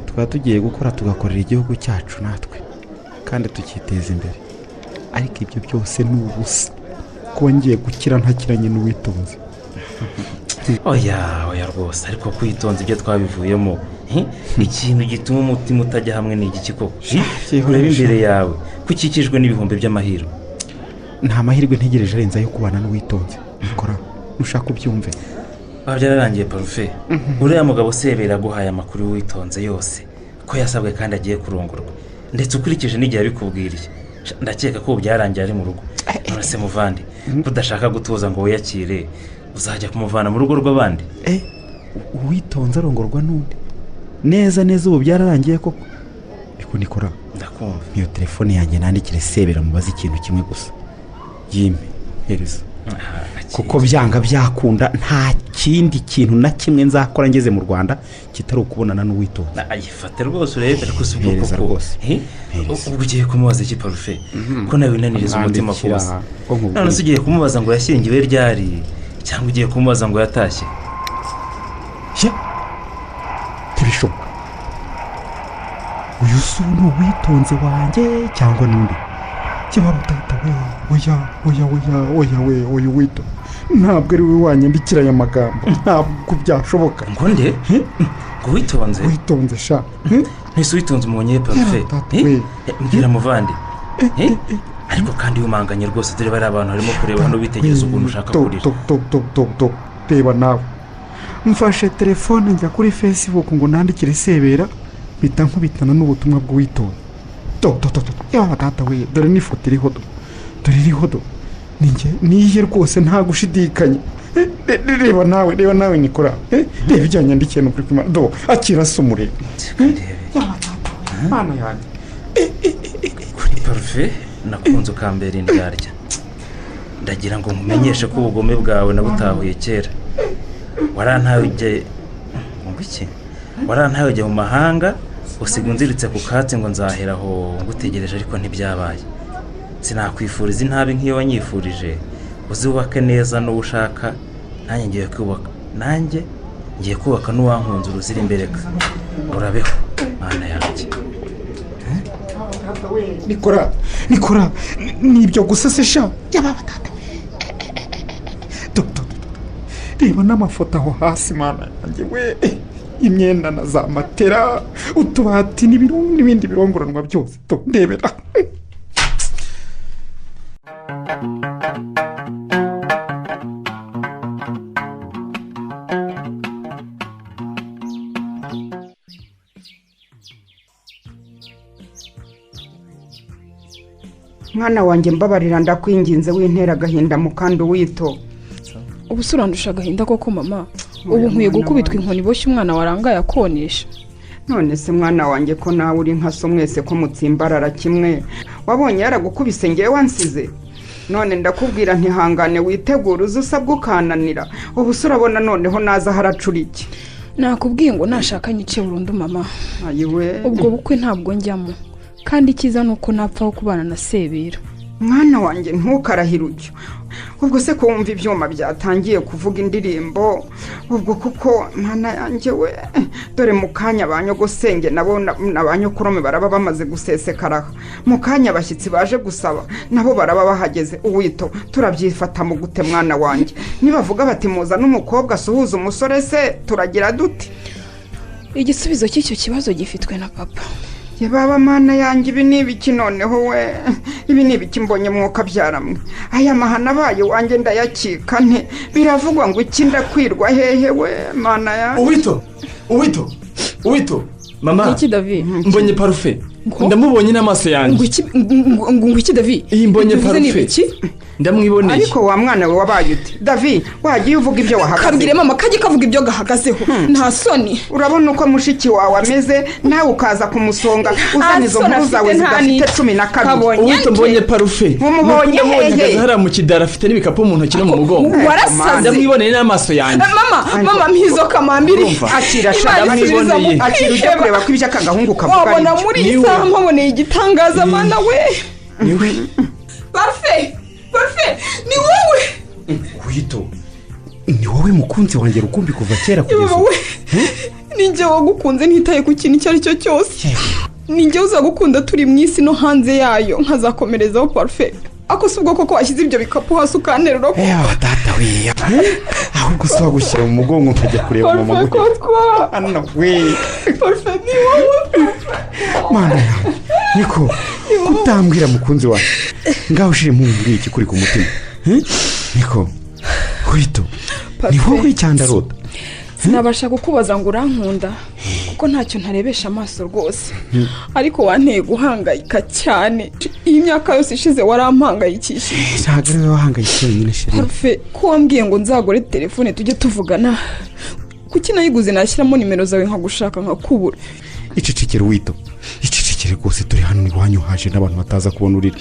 tukaba tugiye gukora tugakorera igihugu cyacu natwe kandi tukiteza imbere ariko ibyo byose ni ubusa kuba ngiye gukira ntakiranye n'uwitonze oya rwose ariko kwitonza ibyo twabivuyemo ikintu gituma umutima utajya hamwe ni igiki koko ureba imbere yawe kukikijwe n'ibihumbi by'amahirwe nta mahirwe ntegereje arenze ayo kubana n'uwitonze ukora nushaka ubyumve byararangiye parufe uriya mugabo Sebera aguhaye amakuru y'uwitonze yose ko yasabwe kandi agiye kurongorwa ndetse ukurikije n'igihe abikubwiriye ndakeka ko byarangiye ari mu rugo none se muvandi udashaka gutuza ngo wiyakire uzajya kumuvana mu rugo rw'abandi uwitonze arongorwa n'undi neza ubu byararangiye koko ariko nikora ndakumva niyo telefone yanjye nandikire Sebera mubaze ikintu kimwe gusa yime hereza kuko byanga byakunda nta kindi kintu na kimwe nzakora ngeze mu Rwanda kitari ukubonana n'uwitonze ayifate rwose urebe ariko si ubwoko rwose ubwo ugiye kumubaza iki parufe ko nawe winaniriza umutima kubaza none se ugiye kumubaza ngo yashyingiwe ryari cyangwa ugiye kumubaza ngo yatashye ntibishoboka uyu si uwitonze wanjye cyangwa n'undi kibaba utahita oya wito ntabwo ari we wanyandikira aya magambo ntabwo byashoboka ngo nde ngo witonze sha ntise witonze umunye parufe mbwira muvandi ariko kandi umanganye rwose dore bari abantu harimo kureba hano bitegereza ukuntu ushaka kurira reba nawe mfashe telefone njya kuri Facebook ngo nandikire Sebera mpita nkubitana n'ubutumwa bw'uwitonze data we dore n'ifoto iriho niye rwose nta gushidikanya reba nawe nikora reba ijyanye yandikiye no kuri kumara akira se umurebe mana yanjye kuri parufe nakunze ukambera indyarya ndagira ngo nkumenyeshe ko ubugome bwawe nabutahuye kera warantawe ujya mu mahanga usiga unziritse ku katsi ngo nzaheraho ngutegereje ariko ntibyabaye sinakwifuriza intabi nk'iyo wanyifurije uzubake neza n'uwo ushaka nanjye ngiye kubaka n'uwankunze uruzira imbere urabeho mana yanjye nikora nibyo gusa se sha reba n'amafoto aho hasi mana yanjye we imyenda na za matera utubati n'ibindi birongoranwa byose ndebera. mwana wanjye mbabarira ndakwinginze wintera agahinda mu kandi Wito. ubu se urandusha agahinda koko mama? ubu nkwiye gukubitwa inkoni iboshye umwana warangaye akonesha. none se mwana wanjye ko nawe uri nka so mwese ko mutsimbarara kimwe, wabonye yaragukubise ngewe wansize? none ndakubwira ntihangane witegure uze usabwe ukananira. ubu se urabona noneho naza haracura iki? nakubwiye ngo nashakanye icye burundu mama. ayiwe ubwo bukwe ntabwo njyamo, kandi icyiza ni uko napfaho kubana na Sebera. mwana wanjye ntukarahire utyo. ubwo se ko wumva ibyuma byatangiye kuvuga indirimbo, ubwo kuko mwana yanjye we, dore mu kanya banyogosenge nabo n'abanyokorome baraba bamaze gusesekara, mu kanya abashyitsi baje gusaba nabo baraba bahageze. Uwito turabyifata mu gute mwana wanjye? nibavuga bati muza n'umukobwa asuhuza umusore se turagira dute? igisubizo cy'icyo kibazo gifitwe na papa. baba mana yanjye ibi ni ibiki noneho we? ibi ni ibiki mbonye mwuka byaramwe? aya mahana abaye wanjye ndayakika nte? biravugwa ngo iki ndakwirwa hehe we mana yanjye? Uwito mama, iki David? mbonye parufe, ndamubonye n'amaso yanjye. ngo iki David? iyi mbonye parufe ndamwiboneye. ariko wa mwana we wabaye ute David? wagiye uvuga ibyo wahagazeho? kabwire mama kajye kavuga ibyo gahagazeho. nta soni. urabona uko mushiki wawe ameze, nawe ukaza kumusonga uzana izo nkuru zawe zidafite 12. Uwito mbonye parufe, mumubonye hehe? hariya mu kidara afite n'ibikapu mu ntoki no mu mugongo. warasaze. ndamwiboneye n'amaso yanjye. mama mpizo kamambiri. akira shaka ndamwiboneye. akira ujye kureba ko ibyo akagahungu kavuga. wabona muri iyi saha mpaboneye igitangaza mana we. parufe ni wowe? Wito, ni wowe mukunzi wanjye rukumbi kuva kera kugeza ubu? ni njye wagukunze ntitaye ku kintu icyo ari cyo cyose. ni njye uzagukunda turi mu isi no hanze yayo, nkazakomerezaho parufe. ako si ubwo koko washyize ibyo bikapu hasi ukanterura ko? data we, ahubwo usaba gushyira mu mugongo nkajya kureba mama we. Ana we parufe ni wowe? mana yawe niko kutambwira mukunzi wawe, ngaho ushire mu mbiri iki kuri ku mutima. niko Wito, ni wowe cyandarota? sinabasha kukubaza ngo urankunda kuko ntacyo ntarebesha amaso rwose, ariko wanteye guhangayika cyane. iyi myaka yose ishize warampangayikishije. ntabwo ari wowe wahangayikishije nyine sheri. parufe ko wambwiye ngo nzagore telefone tujye tuvugana, kuki nayiguze nashyiramo nimero zawe nkagushaka nkakubura? icecekere Wito, icecekere rwose, turi hano iwanyu haje n'abantu bataza kubona urira.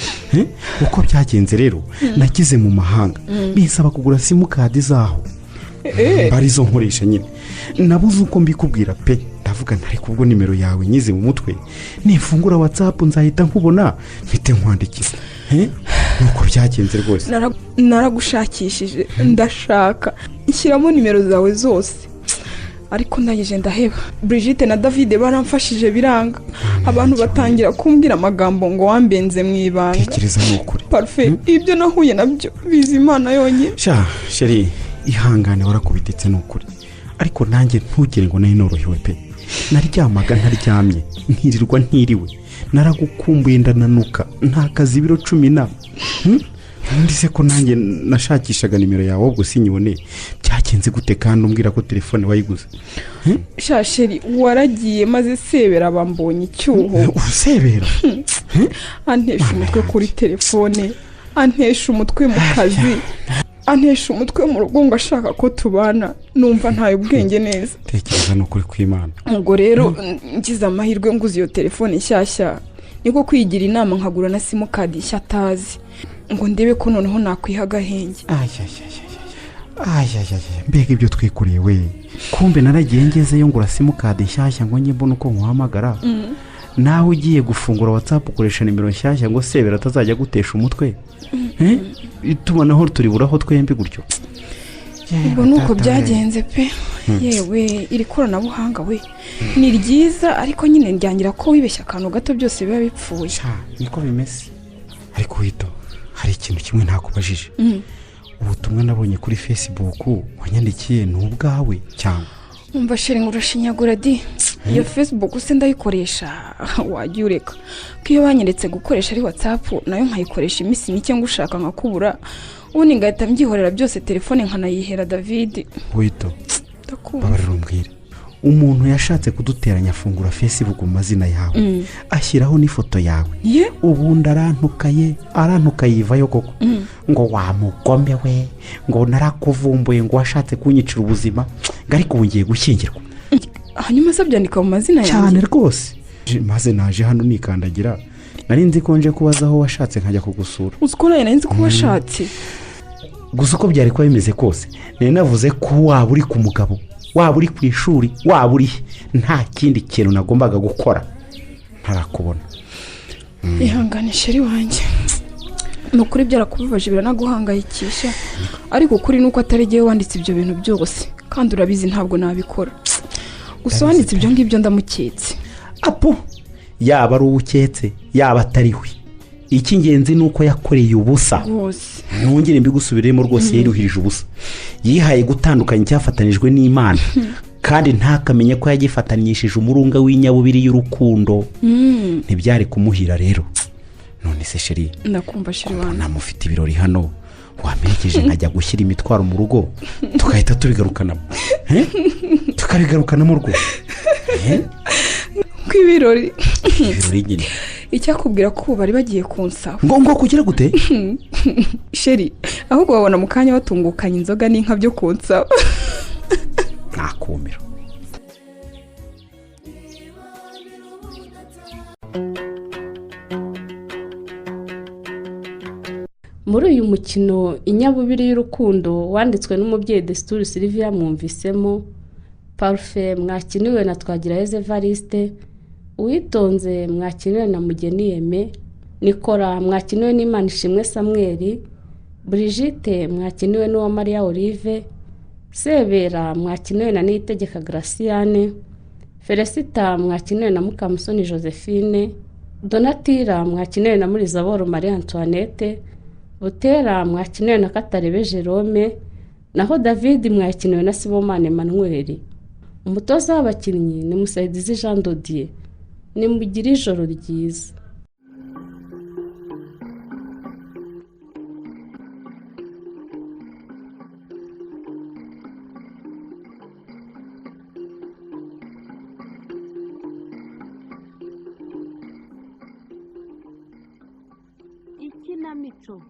uko byagenze rero nagize mu mahanga bisaba kugura simukadi zaho barizo nkoresha nyine. nabuze uko mbikubwira pe, ndavuga ntari kubwo nimero yawe nyize mu mutwe, nifungura WhatsApp nzahita nkubona mfite nkwandikira. nuko byagenze rwose. naragushakishije ndashaka nshyiramo nimero zawe zose, ariko ndangije ndaheba. Brigitte na David baramfashije biranga, abantu batangira kumbwira amagambo ngo wambenze mu ibanga. tekereza n'ukuri parufe, ibyo nahuye nabyo bizi Imana yonyine. sheri ihangane, warakubitetse n'ukuri, ariko nanjye ntugire ngo nari norohewe pe. naryamaga ntaryamye, nkirirwa ntiriwe, naragukumbuye ndananuka, nta kazi ibiro 10 ndise ko nanjye nashakishaga nimero yawe ubwo sinyibone. byagenze gute kandi umbwira ko telefone wayiguze? sheri waragiye maze Sebera bambonye icyuho. Sebera antesha umutwe kuri telefone, antesha umutwe mu kazi, antesha umutwe mu rugo ngo ashaka ko tubana. numva ntayo ubwenge neza. tekereza n'ukuri kw'Imana. ubwo rero ngize amahirwe nguze iyo telefone nshyashya, niko kwigira inama nkagura na simukadi nshya atazi, ngo ndebe ko noneho nakwiha agahenge. mbega ibyo twikoreye we, kumbe naragiye ngezeyo ngura simukadi nshyashya ngo njye mbona uko nkuhamagara. nawe ugiye gufungura WhatsApp ukoresha nimero nshyashya ngo Sebera atazajya gutesha umutwe. itumanaho turiburaho twembi gutyo. ubwo nuko byagenze pe. yewe iri koranabuhanga we ni ryiza, ariko nyine ndyangira ko wibeshya akantu gato byose biba bipfuye. niko bimeze. ariko Wito, hari ikintu kimwe ntakubajije. ubutumwa nabonye kuri Facebook wanyandikiye ni ubwawe cyangwa? umva sheri ngo urashinyagura di iyo facebook se ndayikoresha wajya ureka ko iyo banyeretse gukoresha ari whatsapp nayo nkayikoresha iminsi mike ngo ushaka nkakubura ubundi ngahita mbyihorera byose telefone nkanayihera David wito babarira umbwire umuntu yashatse kuduteranya afungura facebook mu mazina yawe ashyiraho n'ifoto yawe ubundi arantuka yivayo koko ngo wamugome we ngo narakuvumbuye ngo washatse kunyicira ubuzima ngo ariko ubu ngiye gushyingirwa hanyuma se byandika mu mazina yanjye cyane rwose maze naje hano nikandagira nari nzi ko nje kubaza aho washatse nkajya kugusura uzi ko nari nzi ko washatse gusa uko byari kuba bimeze kose nari navuze ko waba uri ku mugabo waba uri ku ishuri waba uri nta kindi kintu nagombaga gukora ntarakubona ihangane sheri wanjye ni ukuri byarakubibaje biranaguhangayikisha ariko ukuri ni uko atari igihe wanditse ibyo bintu byose kandi urabizi ntabwo nabikora gusa wanditse ibyo ngibyo ndamuketse apo yaba ari uwuketse yaba atari we icy'ingenzi ni uko yakoreye ubusa ntungire mbigusubiremo rwose yiruhirije ubusa yihaye gutandukanya icyafatanijwe n'Imana kandi ntakamenye ko yagifatanishije umurunga w'inyabubiri y'urukundo ntibyari kumuhira rero none se sheri ndakumva sheri wanjye namufite ibirori hano wamperekeje nkajya gushyira imitwaro mu rugo tugahita tubigarukanamo tukabigarukanamo rwose kw'ibirori nyine icyakubwira ko ubu bari bagiye kunsaba ngo kugira gute sheri ahubwo babona mu kanya batungukanye inzoga n'inka byo kunsaba ntakumira muri uyu mukino inyabubiri y'urukundo wanditswe n'umubyeyi Desituri Sylvia mwumvisemo Parufe mwakiniwe na Twagirayezu Evariste Uwitonze mwakiniwe na Mugeni Yeme Nikora mwakiniwe n'Imanishimwe Samuel Brigitte mwakiniwe n'uwa Maria Olive Sebera mwakiniwe na Niyitegeka Graciane Felicita mwakiniwe na Mukamusoni Josephine Donatira mwakiniwe na Murizaboro Marie Antoinette Butera mwakiniwe na Katarebe Jerome naho David mwakiniwe na Sibomane Emmanuel umutoza w'abakinnyi ni Musaidizi Jean Dodier ni mugire ijoro ryiza Ikinamico